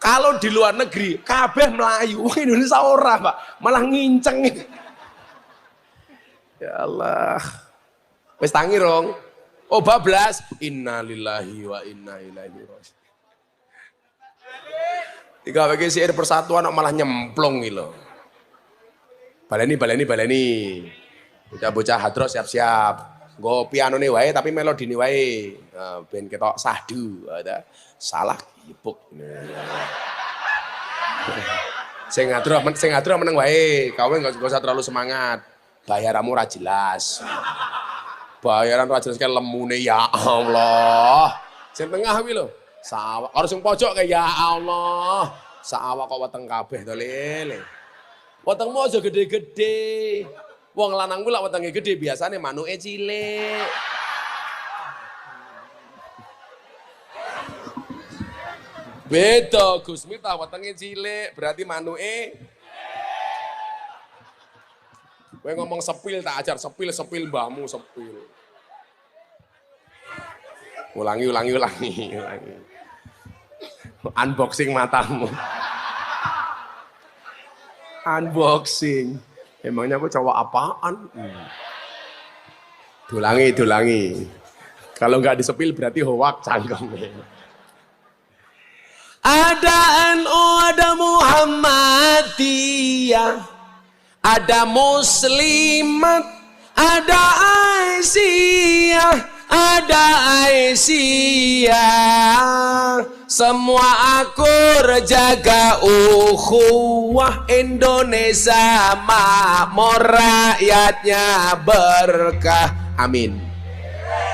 Kalau di luar negeri kabeh melayu, wong Indonesia ora, Pak. Malah nginceng. Ya Allah. Wis tangi rong. Oh bablas. Innalillahi wa inna ilaihi raji'un. Tiga bagi syair persatuan malah nyemplung gitu. Baleni. Bocah-bocah hadroh siap-siap. Nggo piano nih wae tapi melodi nih wae. Ben ketok sahdu ada. Salah gibuk. Sing hadroh meneng wae. Kowe enggak usah terlalu semangat. Bayaranmu ora jelas. Bayaran ora jelas kan lemune ya Allah. Sing tengah kuwi lho. Sawak harus sing pojok kayak ya Allah. Sawak kok weteng kabeh to lele. Wetengmu aja gede-gede. Wong lanang ku lak wetenge gede biasane manuke cilik. Beda Gus Miftah wetenge cilik berarti manuke. Kowe ngomong sepil tak ajar sepil mbahmu sepil. Ulangi. Unboxing matamu. Unboxing. Emangnya aku cowok apaan? Dulangi. Kalau nggak disepil berarti hoak cangkem. Ada NU, ada Muhammadiyah, ada Muslimat, ada Aisyah, semua akur jaga ukhuwah Indonesia makmur rakyatnya berkah. Amin.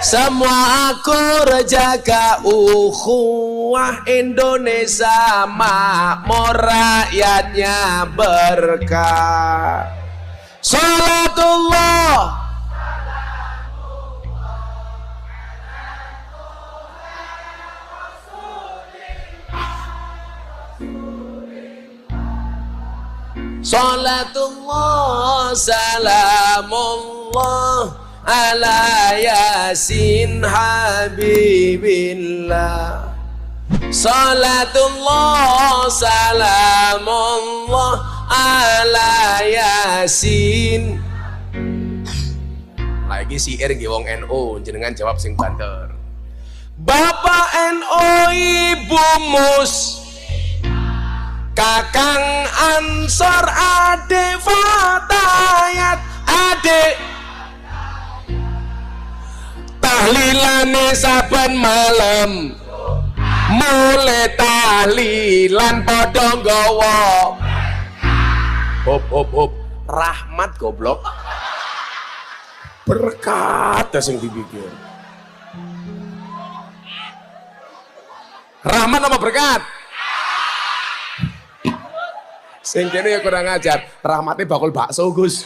Semua akur jaga ukhuwah Indonesia makmur rakyatnya berkah. Salatullah Salatullah salamullah ala yasin habibillah. Salatullah salamullah ala yasin. Lagi syair nggih wong NU jenengan jawab sing banter. Bapak NU Ibu Mus, Kakang Ansor, Adik Fatayat, Adik tahlilane saben malam, mulai tahlilan padha nggawa hop rahmat goblok berkat sing dipikir rahmat apa berkat? Sing kene ya kurang ajar, rahmate bakul bakso Gus.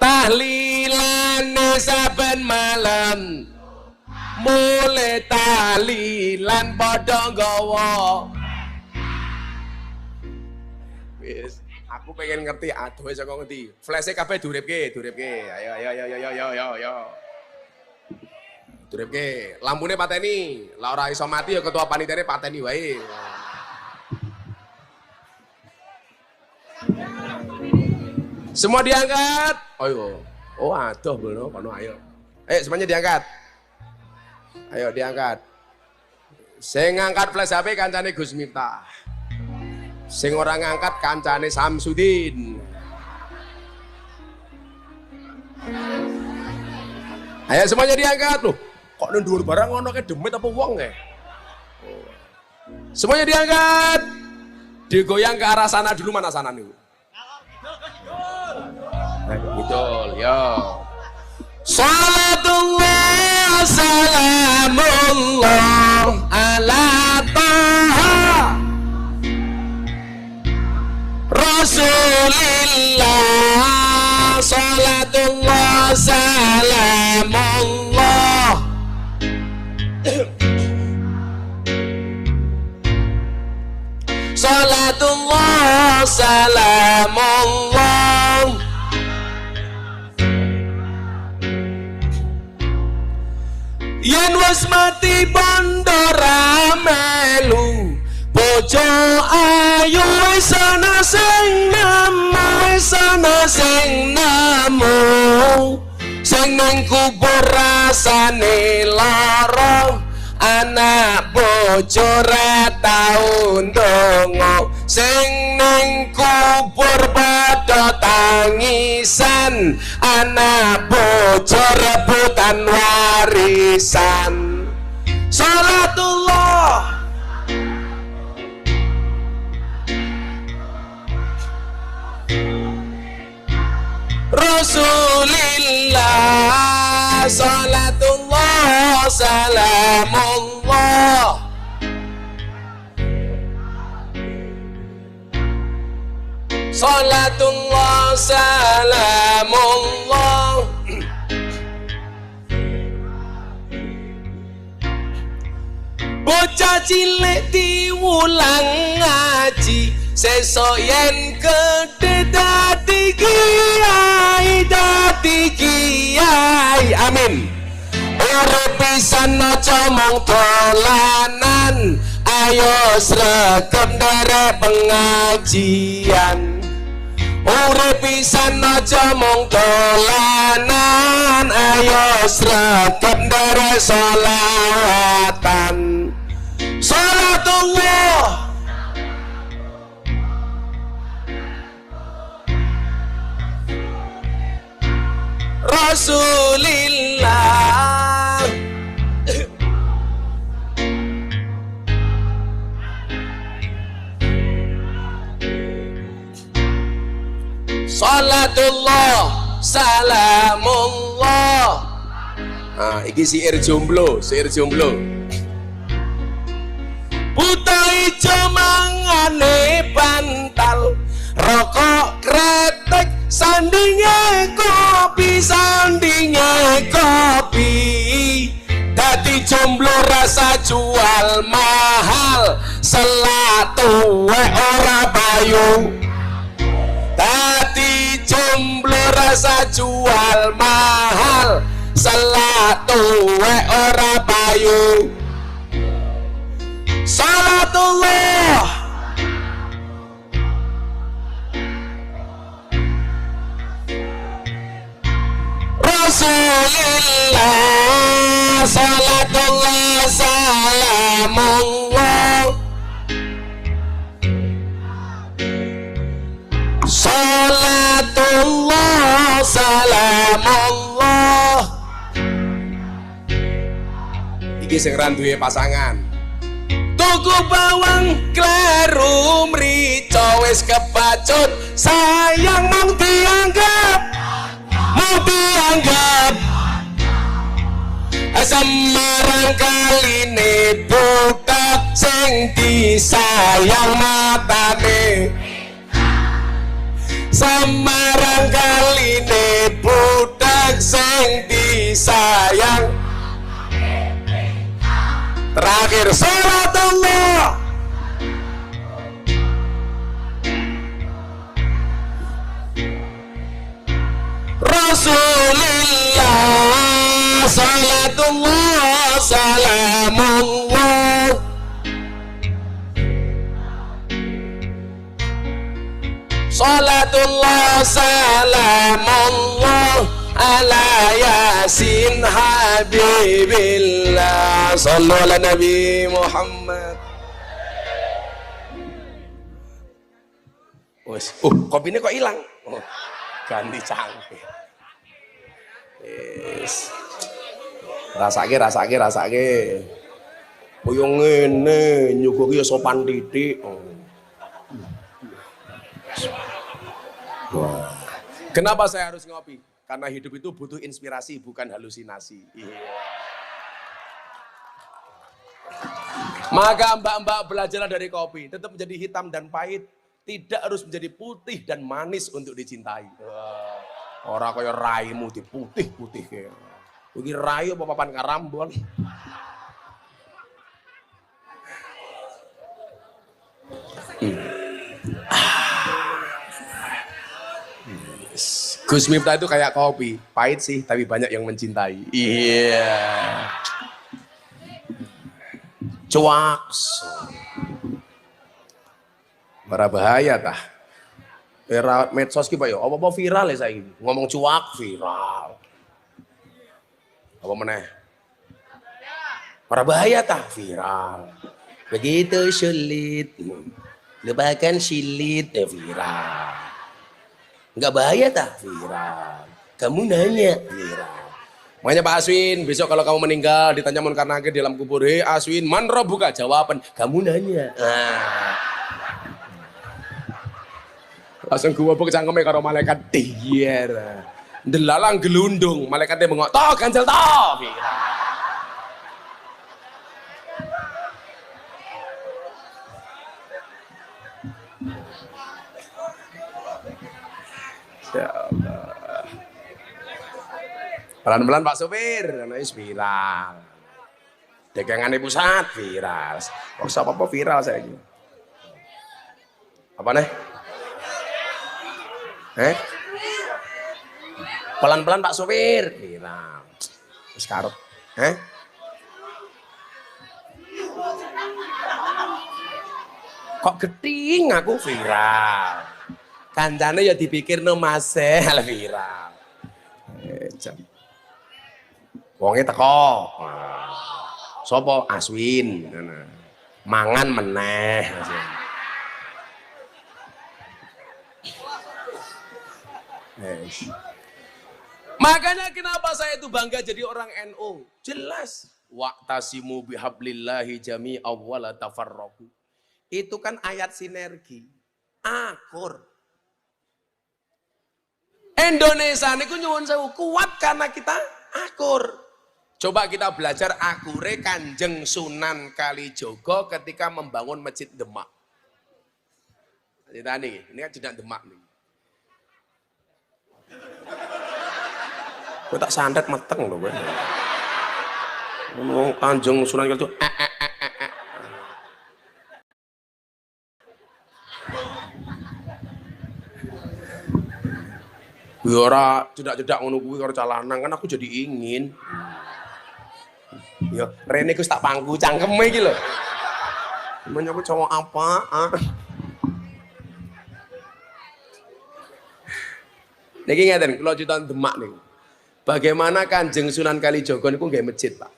Tahlilane saben malam, mulai tahlilan padha nggawa. Wis, aku pengen ngerti adohe saka ngendi. Flash-e kabeh duripke. Ayo. Duripke. Lampune pateni. Lah ora iso mati ya ketua panitiane pateni wae. Semua diangkat. Ayo. Oh, aduh belum kono ayo. Semuanya diangkat. Ayo diangkat. Sing ngangkat flash HP kancane Gus Miftah. Sing ora ngangkat kancane Samsudin. Ayo semuanya diangkat loh. Kok nang dhuwur barang ngono ke demit apa wong ya? Semuanya diangkat. Digoyang ke arah sana dulu, mana sana nih? Betul, yo. Salatullah salamullah ala taha Rasulillah. Salatullah salamullah salamullah. Yen wis mati bondo ra melu, bojo ayu wis ana sing nemu, wis ana sing nemu. Sing ning kubur rasane lara, anak bojo ra tau ndonga. Sing ning kubur padha tangisan, anak bojo rebutan warisan. Salatullah Rasulillah, salatullah salamullah. Salatullah salamullah. Bocah cilik diwulang ngaji, sesuk yen gedhe dadi kiai, dadi kiai. Amin. Urip pisan aja mung dolanan, ayo sregep nderek pengajian. Urip pisan aja mung dolanan, ayo sregep nderek sholawatan. Salatullah Rasulillah. Salatullah salamullah. Nah, iki siir jomblo, siir jomblo. Buta ijo mangane bantal, rokok kretek, sandinge kopi, sandinge kopi. Dadi jomblo rasa jual mahal, selak tuwek ora payu. Dadi jomblo rasa jual mahal, selak tuwek ora payu. Salatullah Rasulillah, salatullah salamullah. Salatullah salamullah. Iki sing ra duwe pasangan, tuku bawang kleru mrica wis kebacut, sayang mung dianggap, mung dianggap. Semarang kaline budak sing disayang matane. Semarang kaline budak sing disayang. Terakhir salatullah Rasulillah, salatullah salamullah. Salatullah salamullah ala yasin habibillah. Sallu ala Nabi Muhammad. Wes, kopinya kok hilang? Oh, ganti cangkir. Yes. Rasake. Koyo ngene nyuguhi sopan titik. Wah. Kenapa saya harus ngopi? Karena hidup itu butuh inspirasi, bukan halusinasi. Maka mbak-mbak belajarlah dari kopi, tetap menjadi hitam dan pahit, tidak harus menjadi putih dan manis untuk dicintai. Orang kaya raimu di putih-putih kayak. Iki rai apa papan karambol. Gus Miftah itu kayak kopi, pahit sih tapi banyak yang mencintai. Iya. Cuaks. Para bahaya tah. Era medsos ki Pak ya, apa viral ya saiki. Ngomong cuak viral. Apa meneh? Para bahaya tah viral. Begitu sulit. Lupakan silit viral. Enggak bahaya tah viral. Kamu nanya viral. Makanya Pak Aswin, besok kalau kamu meninggal ditanya Munkar Nakir di dalam kubur, "Hei Aswin, man rabbuka?" Jawaban, "Kamu nanya." Langsung gua buk cangkeme karo malaikat diyer. Delalang gelundung, malaikatnya bengok, "Toh, ganjel toh." Viral. Ya Allah. Pelan-pelan Pak Sopir, karena viral. Dagangannya pusat viral. Kok apa viral saya ini? Apa nih? Pelan-pelan Pak Sopir viral. Wis karep. Kok geting aku viral. Kancane ya dipikir no masel viral. Wonge teko. Sopo Aswin. Mangan meneh. Makanya kenapa saya itu bangga jadi orang NU? Jelas. Wa'tasimu bihablillahi jami'aw wa la tafarraqu. Itu kan ayat sinergi. Akur. Indonesia niku nyuwun sewu kuat karena kita akur. Coba kita belajar akure Kanjeng Sunan Kalijogo ketika membangun Masjid Demak. Ini kan tidak Demak nih. Gue tak santet meteng loh gue. Ngomong Kanjeng Sunan Kalijogo. Biara tidak ngono kuwi karo calanan kan aku jadi ingin. Ya, rene Gus tak pangku cangkeme iki lho. Namanya aku cowok apa? Niki ngeten, kula cerita Demak niku. Bagaimana Kanjeng Sunan Kalijogo niku nggih masjid, Pak.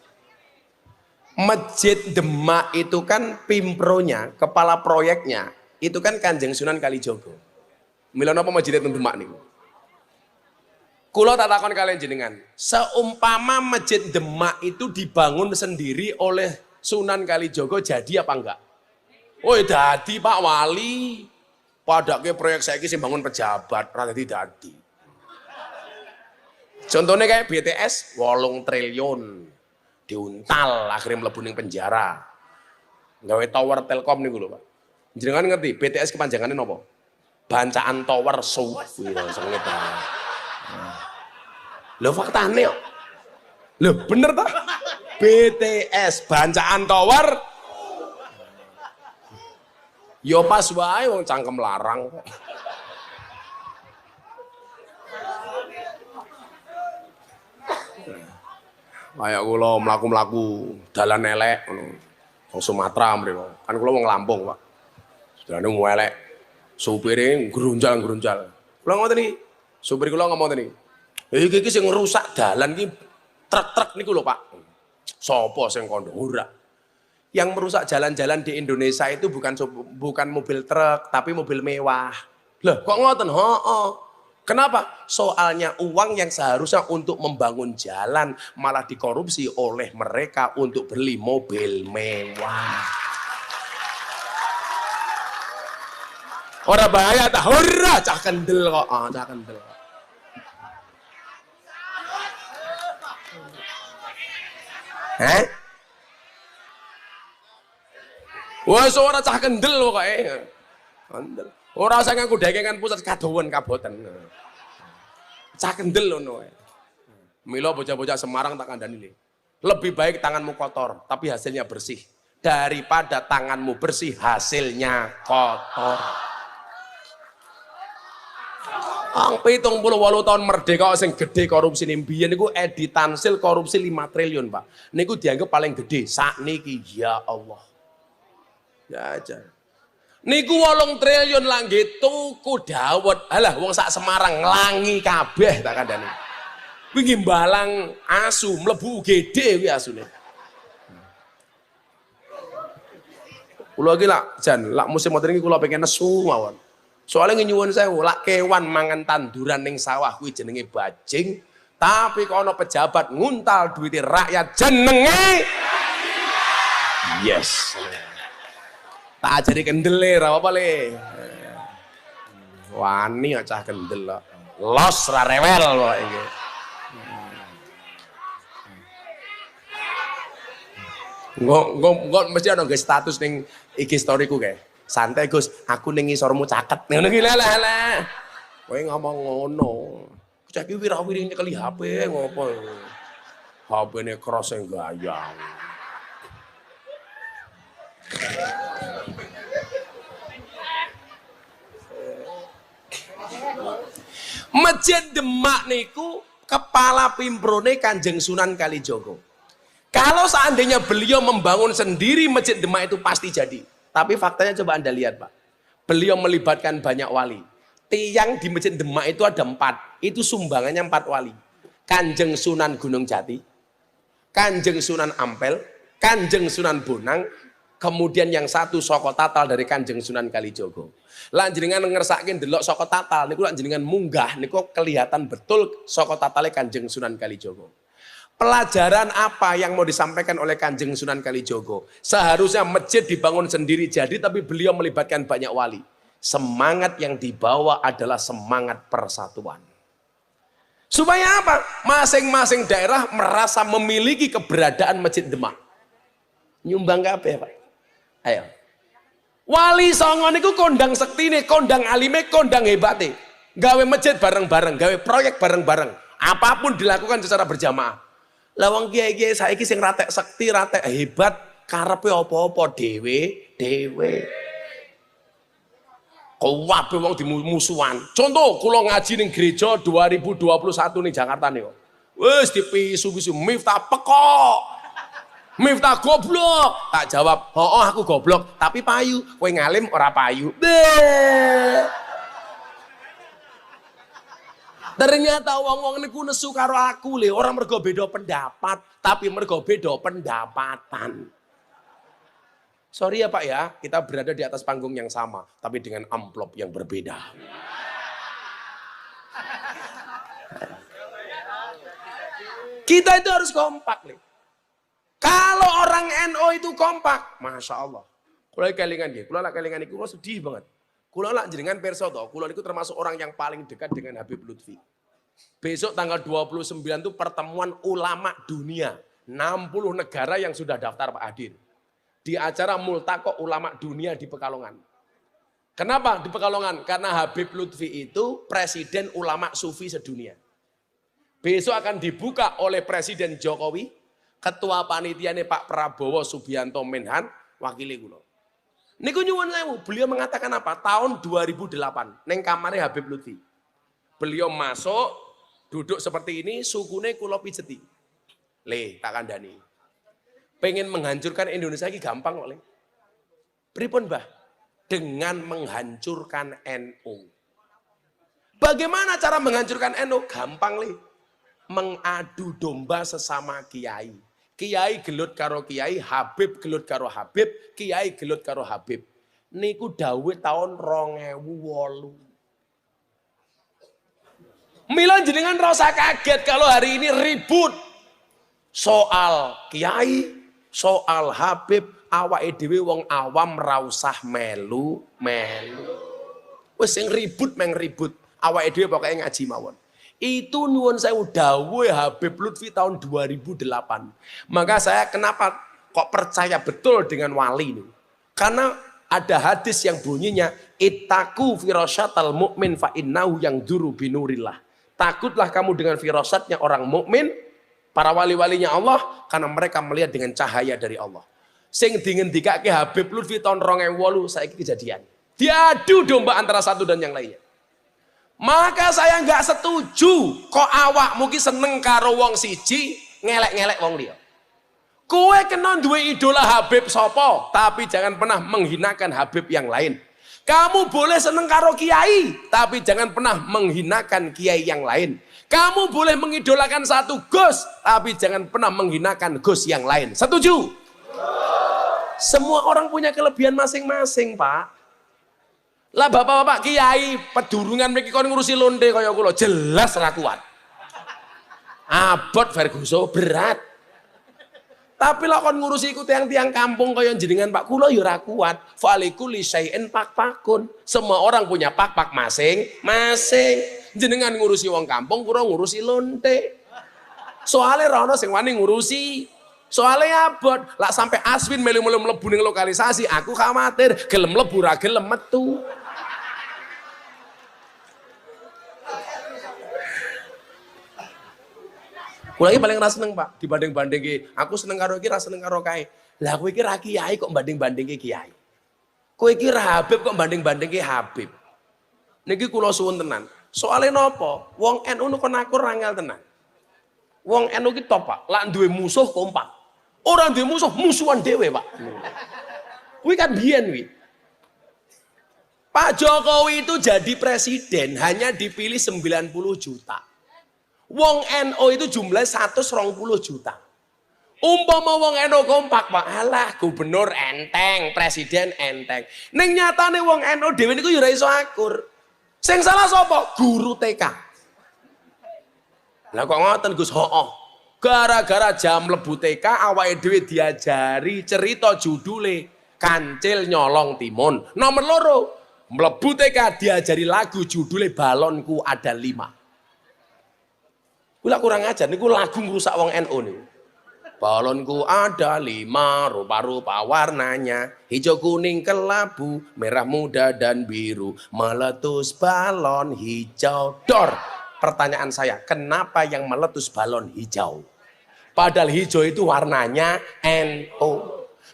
Masjid Demak itu kan pimpronya, kepala proyeknya, itu kan Kanjeng Sunan Kalijogo. Mila napa masjid itu Demak niku? Kula tak takon kalian jenengan, seumpama Masjid Demak itu dibangun sendiri oleh Sunan Kalijogo jadi apa enggak? Oh dadi Pak Wali, padake proyek saiki sing bangun pejabat, ra dadi. Contohnya kayak BTS 8 triliun diuntal akhirnya mlebu ning penjara. Gawe tower Telkom niku lho Pak. Jenengan ngerti BTS kepanjangannya napa? Bancaan Tower Show. Lho faktane kok. Lho bener tak? BTS Bancaan Tower. Yo pas wae wong cangkem larang kok. Kayak kula mlaku-mlaku dalan elek ngono. Wong Sumatera mriko. Kan kula wong Lampung, Pak. Dalane elek. Supire grunjal-grunjal. Kula ngoten iki. Supir kula ngomong ngoten iki. Iki sing ngrusak dalan iki truk-truk niku lho, Pak. Sopo sing kondo ora. Yang merusak jalan-jalan di Indonesia itu bukan mobil truk, tapi mobil mewah. Lah, kok ngoten? Kenapa? Soalnya uang yang seharusnya untuk membangun jalan malah dikorupsi oleh mereka untuk beli mobil mewah. Ora bahaya tak? Ora, cah kendel kok. Cah kendel. Wah, ora cah kendel pokoke. Kendel. Ora usah ngaku dagangan pusat kadowen kaboten. Cah kendel ngono wae. Mila bocah-bocah Semarang tak kandhani. Lebih baik tanganmu kotor tapi hasilnya bersih daripada tanganmu bersih hasilnya kotor. Ang 78 tahun merdeka sing gede korupsi mbiyen niku Edi Tansil korupsi 5 triliun, Pak. Niku dianggap paling gede sakniki, ya Allah. Ya aja. Niku 8 triliun lah nggih tuku dawet. Alah wong sak Semarang nglangi kabeh tak kandhani. Kuwi nggih mbalang asu mlebu gede kuwi asune. Kula iki lak jan lak musim modern iki kula pengen nesu mawon. Soalnya nyuwun sewu, lak kewan mangan tanduran ning sawah kuwi jenenge bajing, tapi kono pejabat nguntal duit rakyat jenenge yes. Tak ajari kendel ra apa le. Wani cah kendel kok. Los ra rewel kok iki. Engko mesti ana status ning IG storyku kae. Santai Gus, aku ning ngisormu caket. Ngono ki lah. Kowe ngomong ngono. Cek iki wirawiri nyekeli HP ngopo. HP-ne cross e gayang. Masjid Demak niku kepala pimprone Kanjeng Sunan Kalijogo. Kalau seandainya beliau membangun sendiri Masjid Demak itu pasti jadi. Tapi faktanya coba Anda lihat Pak. Beliau melibatkan banyak wali. Tiang di Masjid Demak itu ada 4. Itu sumbangannya 4 wali. Kanjeng Sunan Gunung Jati, Kanjeng Sunan Ampel, Kanjeng Sunan Bonang, kemudian yang satu Soko Tatal dari Kanjeng Sunan Kalijogo. Lan jenengan ngersake ndelok Soko Tatal niku lan jenengan munggah niku kelihatan betul Soko Tatale Kanjeng Sunan Kalijogo. Pelajaran apa yang mau disampaikan oleh Kanjeng Sunan Kalijogo? Seharusnya masjid dibangun sendiri jadi, tapi beliau melibatkan banyak wali. Semangat yang dibawa adalah semangat persatuan. Supaya apa? Masing-masing daerah merasa memiliki keberadaan Masjid Demak. Nyumbang kabeh, Pak. Ayo. Wali Songo niku kondang sektine, kondang alime, kondang hebate. Gawe masjid bareng-bareng, gawe proyek bareng-bareng. Apapun dilakukan secara berjamaah. Lawang kiai-kiai saiki sing ratek sekti, ratek hebat, karepe apa-apa dhewe. Kabeh wong dimusuhan. Contoh kula ngaji ning gereja 2021 ning Jakarta niku. Wis dipisu-pisu Miftah pekok. Miftah goblok. Tak jawab, "Oh, aku goblok, tapi payu." Kowe ngalim ora payu. Ternyata wong-wong niku nesu karo aku le, orang mergo beda pendapat, tapi mergo beda pendapatan. Sorry ya Pak ya, kita berada di atas panggung yang sama, tapi dengan amplop yang berbeda. Kita itu harus kompak le. Kalau orang NU itu kompak, Masya Allah. Kula kelingan nggih, kula lak kelingan niku sedih banget. Kula lak jenengan pirsa to, kula niku termasuk orang yang paling dekat dengan Habib Lutfi. Besok tanggal 29 itu pertemuan ulama dunia. 60 negara yang sudah daftar Pak hadir. Di acara Multaqo Ulama Dunia di Pekalongan. Kenapa di Pekalongan? Karena Habib Lutfi itu presiden ulama sufi sedunia. Besok akan dibuka oleh Presiden Jokowi, ketua panitiane Pak Prabowo Subianto Menhan, wakili kula. Niku nyuwun sewu, beliau mengatakan apa? Tahun 2008, neng kamare Habib Lutfi. Beliau masuk, duduk seperti ini, sukune kula pijeti. Le, tak kandhani. Pengen menghancurkan Indonesia ini gampang kok, Le. Pripun, Mbah? Dengan menghancurkan NU. Bagaimana cara menghancurkan NU? Gampang, Le. Mengadu domba sesama kiai. Kiai gelut karo kiai, Habib gelut karo Habib, kiai gelut karo Habib. Niku dawuh tahun 2008. Mila jenengan rasa kaget kalau hari ini ribut soal kiai, soal Habib, awake dhewe wong awam ra usah melu. Wis sing ribut meng ribut, awake dhewe pokoke ngaji mawon. Itu nuwun sewu dawuh Habib Lutfi tahun 2008. Maka saya kenapa kok percaya betul dengan wali ini? Karena ada hadis yang bunyinya ittaqu firasyatal mu'min fa innahu yang duru binurillah. Takutlah kamu dengan firasatnya orang mukmin, para wali-walinya Allah, karena mereka melihat dengan cahaya dari Allah. Sing dingendikake Habib Lutfi tahun 2008 saiki kejadian. Diadu domba antara satu dan yang lainnya. Maka saya nggak setuju kok awak mungkin seneng karo wong siji ngelek-ngelek wong liya. Kowe kena duwe idola Habib sopo, tapi jangan pernah menghinakan Habib yang lain. Kamu boleh seneng karo kiai, tapi jangan pernah menghinakan kiai yang lain. Kamu boleh mengidolakan satu Gus, tapi jangan pernah menghinakan Gus yang lain. Setuju? Semua orang punya kelebihan masing-masing, Pak. Lah bapak-bapak kiai pedurungan mriki kon ngurusi londe kaya kula jelas ra kuat. Abot Ferguso berat. Tapi lah kon ngurusi iku tiang-tiang kampung kaya jenengan Pak kula ya ora kuat. Falikul syai'in pak-pakun. Semua orang punya pak-pak masing-masing. Jenengan ngurusi wong kampung, kula ngurusi lonte. Soale ra ono sing wani ngurusi. Soale abot, lah sampai Aswin melu-melu mlebu ning lokalisasi, aku khawatir gelem mlebu ra gelem metu. Kula iki paling ra seneng, Pak, dibanding-bandingke. Aku seneng karo iki, ra seneng karo kae. Lah kowe iki ra kiai kok banding-bandingke kiai. Kowe iki ra Habib kok banding-bandingke Habib. Niki kula suwun tenan. Soale napa? Wong NU nu kon akur rangel tenan. Wong NU ki top, Pak. Lak duwe musuh kompak. Ora duwe musuh, musuhan dhewe, Pak. Kuwi kan biyen kuwi. Pak Jokowi itu jadi presiden hanya dipilih 90 juta. Wong NU itu jumlahnya 120 juta. Umpama wong NU kompak, Pak, alah gubernur enteng, presiden enteng. Ning nyatane wong NU dhewe niku ya ora iso akur. Sing salah sapa? Guru TK. Lah kok ngoten Gus? Hooh. Gara-gara jam mlebu TK awake dhewe diajari cerita judule Kancil Nyolong Timun. Nomor loro, mlebu TK diajari lagu judule Balonku Ada 5. Kula kurang ajar niku lagu ngrusak wong NU niku. Balonku ada 5, rupa-rupa warnanya, hijau, kuning, kelabu, merah muda dan biru, meletus balon hijau. Dor. Pertanyaan saya, kenapa yang meletus balon hijau? Padahal hijau itu warnanya NU.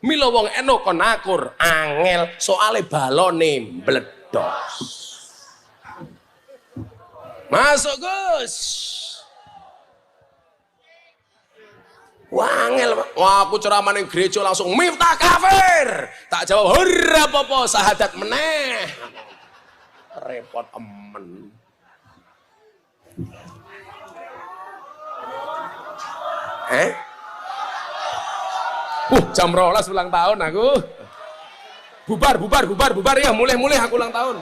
Mila wong NU kon akur angel soale balone mbledos. Masuk Gus. Wangel, wah aku ceramah ning gereja langsung miftah kafir. Tak jawab ora apa-apa syahadat meneh. Repot emen. Jam 12 ulang tahun aku. Bubar ya, mulai aku ulang tahun.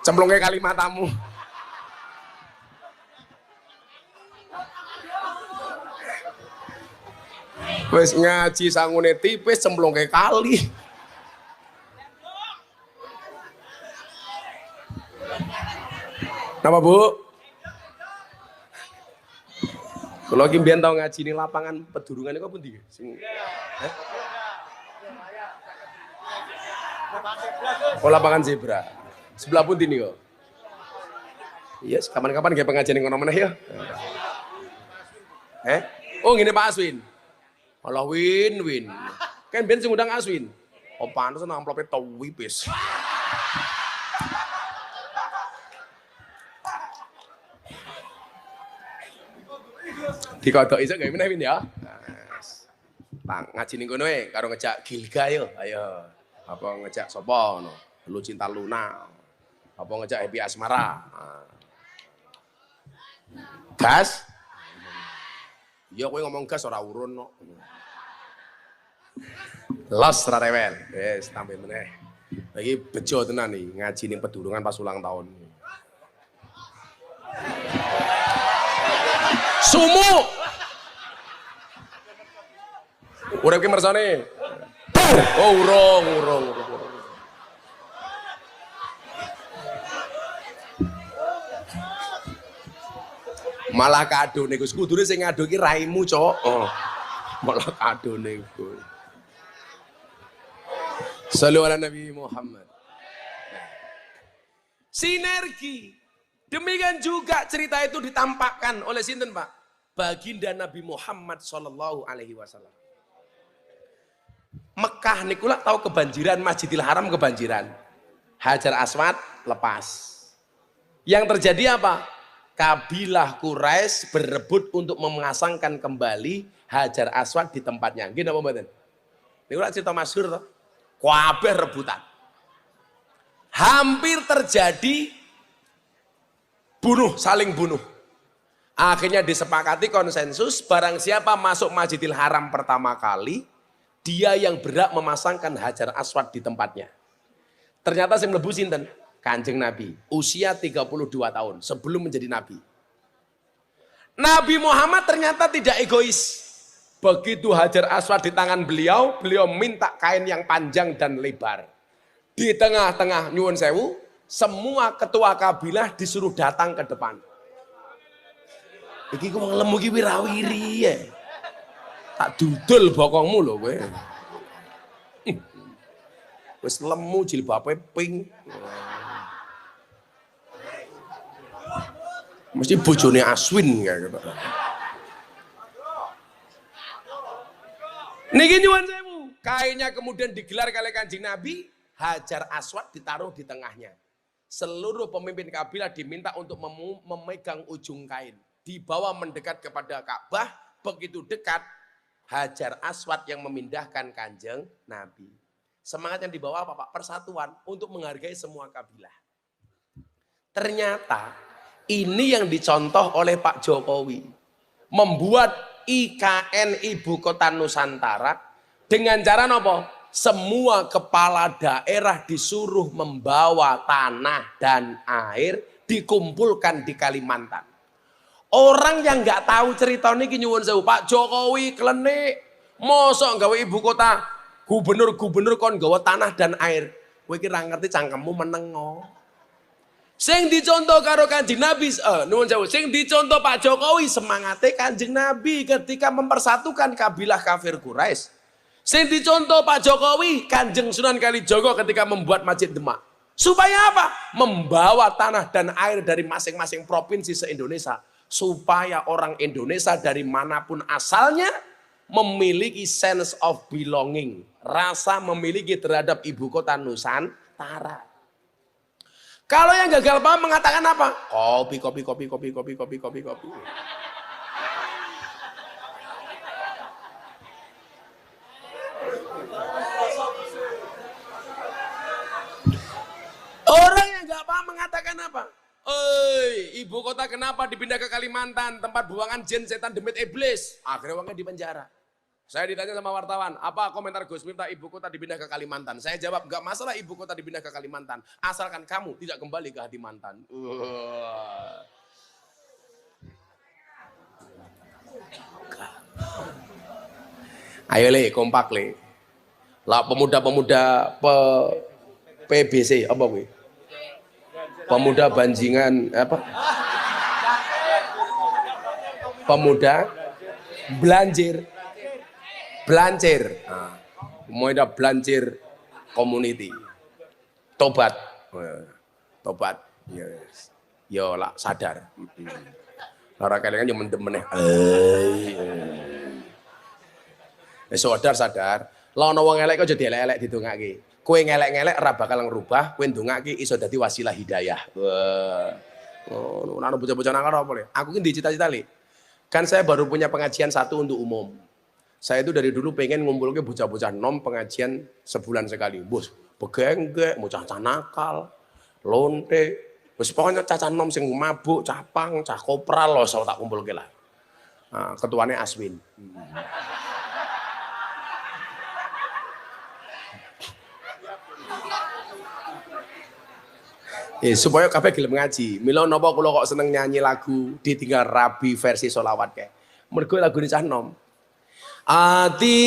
Cemplungnya kalimat tamu. Wes ngaji sangune tipis cemplungnya kali. Napa Bu? Kalau ki mbiyen tau ngaji ning lapangan pedurungan niku pundi? Sing Oh, lapangan zebra. Sebelah pun ini kok. Iya, kapan-kapan kayak pengajian yang meneh ya. Oh, gini Pak Aswin. Alah win. Kan ben sing ngundang Aswin. Oh, pantesan amplope tewipis. Dikodok iso gawe meneh Win ya. Pak ngaji ning kono karo ngejak Gilga yo. Ayo. Apa ngejak sapa ngono? Lu Cinta Luna. Apa ngejak Happy Asmara. Gas? Ya kowe ngomong gas ora urun kok. Los ra rewel. Wis tambe meneh. Lagi bejo tenan nih ngaji ning pedurungan pas ulang tahun. Sumu. Urip ki mersane. Oh, urung. Malah kado nih Gus, kudune sing ngado ki raimu, Cok. Oh. Malah kado nih Gus. Shallu ala Nabi Muhammad. Sinergi. Demikian juga cerita itu ditampakkan oleh sinten, Pak? Baginda Nabi Muhammad sallallahu alaihi wasallam. Mekah niku lak tahu kebanjiran, Masjidil Haram kebanjiran. Hajar Aswad lepas. Yang terjadi apa? Kabilah Quraisy berebut untuk memasangkan kembali Hajar Aswad di tempatnya. Nggih napa mboten? Niku lak cerita masyhur to. Kabeh rebutan. Hampir terjadi saling bunuh. Akhirnya disepakati konsensus, barang siapa masuk Masjidil Haram pertama kali, dia yang berhak memasangkan Hajar Aswad di tempatnya. Ternyata sing mlebu sinten? Kanjeng Nabi, usia 32 tahun sebelum menjadi Nabi. Nabi Muhammad ternyata tidak egois. Begitu Hajar Aswad di tangan beliau, beliau minta kain yang panjang dan lebar. Di tengah-tengah nyuwun sewu, semua ketua kabilah disuruh datang ke depan. Iki ku lemu ki wirawiri ya. Tak dudul bokongmu lho kowe. Wis lemu jilbabe pink. Mesti bojone Aswin kayak gitu. Niki nyuwun sewu, kainnya kemudian digelar kali Kanjeng Nabi, Hajar Aswad ditaruh di tengahnya. Seluruh pemimpin kabilah diminta untuk memegang ujung kain. Dibawa mendekat kepada Ka'bah, begitu dekat Hajar Aswad yang memindahkan Kanjeng Nabi. Semangat yang dibawa apa Pak? Persatuan untuk menghargai semua kabilah. Ternyata ini yang dicontoh oleh Pak Jokowi. Membuat IKN Ibu Kota Nusantara dengan cara apa? Semua kepala daerah disuruh membawa tanah dan air dikumpulkan di Kalimantan. Orang yang nggak tahu cerita ini nyuwun sewu, Pak Jokowi klenik, mosok gawe ibu kota, gubernur kon gawe tanah dan air. Kowe iki ra ngerti cangkemmu menengo. Sing dicontoh karo Kanjeng Nabi, nuwun sewu, sing dicontoh Pak Jokowi semangate Kanjeng Nabi ketika mempersatukan kabilah kafir Quraisy. Sing dicontoh Pak Jokowi, Kanjeng Sunan Kalijogo ketika membuat Masjid Demak. Supaya apa? Membawa tanah dan air dari masing-masing provinsi se-Indonesia. Supaya orang Indonesia dari manapun asalnya memiliki sense of belonging. Rasa memiliki terhadap ibu kota Nusantara. Kalau yang gagal paham mengatakan apa? Kopi. Orang yang nggak paham mengatakan apa? Ibu kota kenapa dipindah ke Kalimantan, tempat buangan jin, setan, demit, iblis? Akhirnya orangnya di penjara. Saya ditanya sama wartawan, apa komentar Gus Miftah ibu kota dipindah ke Kalimantan? Saya jawab, nggak masalah ibu kota dipindah ke Kalimantan, asalkan kamu tidak kembali ke Kalimantan. Ayo le, kompak le. Lah pemuda-pemuda PBC apa gue? Pemuda Banjingan apa? Pemuda Belancir. Pemuda Belancir community. Tobat. Yes. Yo lah sadar. Lara kalian yang mendemeneh. Sadar. Lah ono wong elek kok jadi elek didongake. Kowe ngelek-ngelek ora bakal ngerubah, kowe ndongake iso dadi wasilah hidayah. Wah. Oh, ana bocah-bocah nang apa le? Aku ki cita-cita le. Kan saya baru punya pengajian satu untuk umum. Saya itu dari dulu pengen ngumpulke bocah-bocah nom pengajian sebulan sekali. Bos, begenggek, bocah nakal, lonte. Wis pokoknya cacah nom sing mabuk, capang, cah kopral lho tak kumpulke lah. Nah, ketuane Aswin. Supaya kabeh gelem ngaji. Mila napa kula kok seneng nyanyi lagu Ditinggal Rabi versi solawat kae. Mergo lagune cah nom. Ati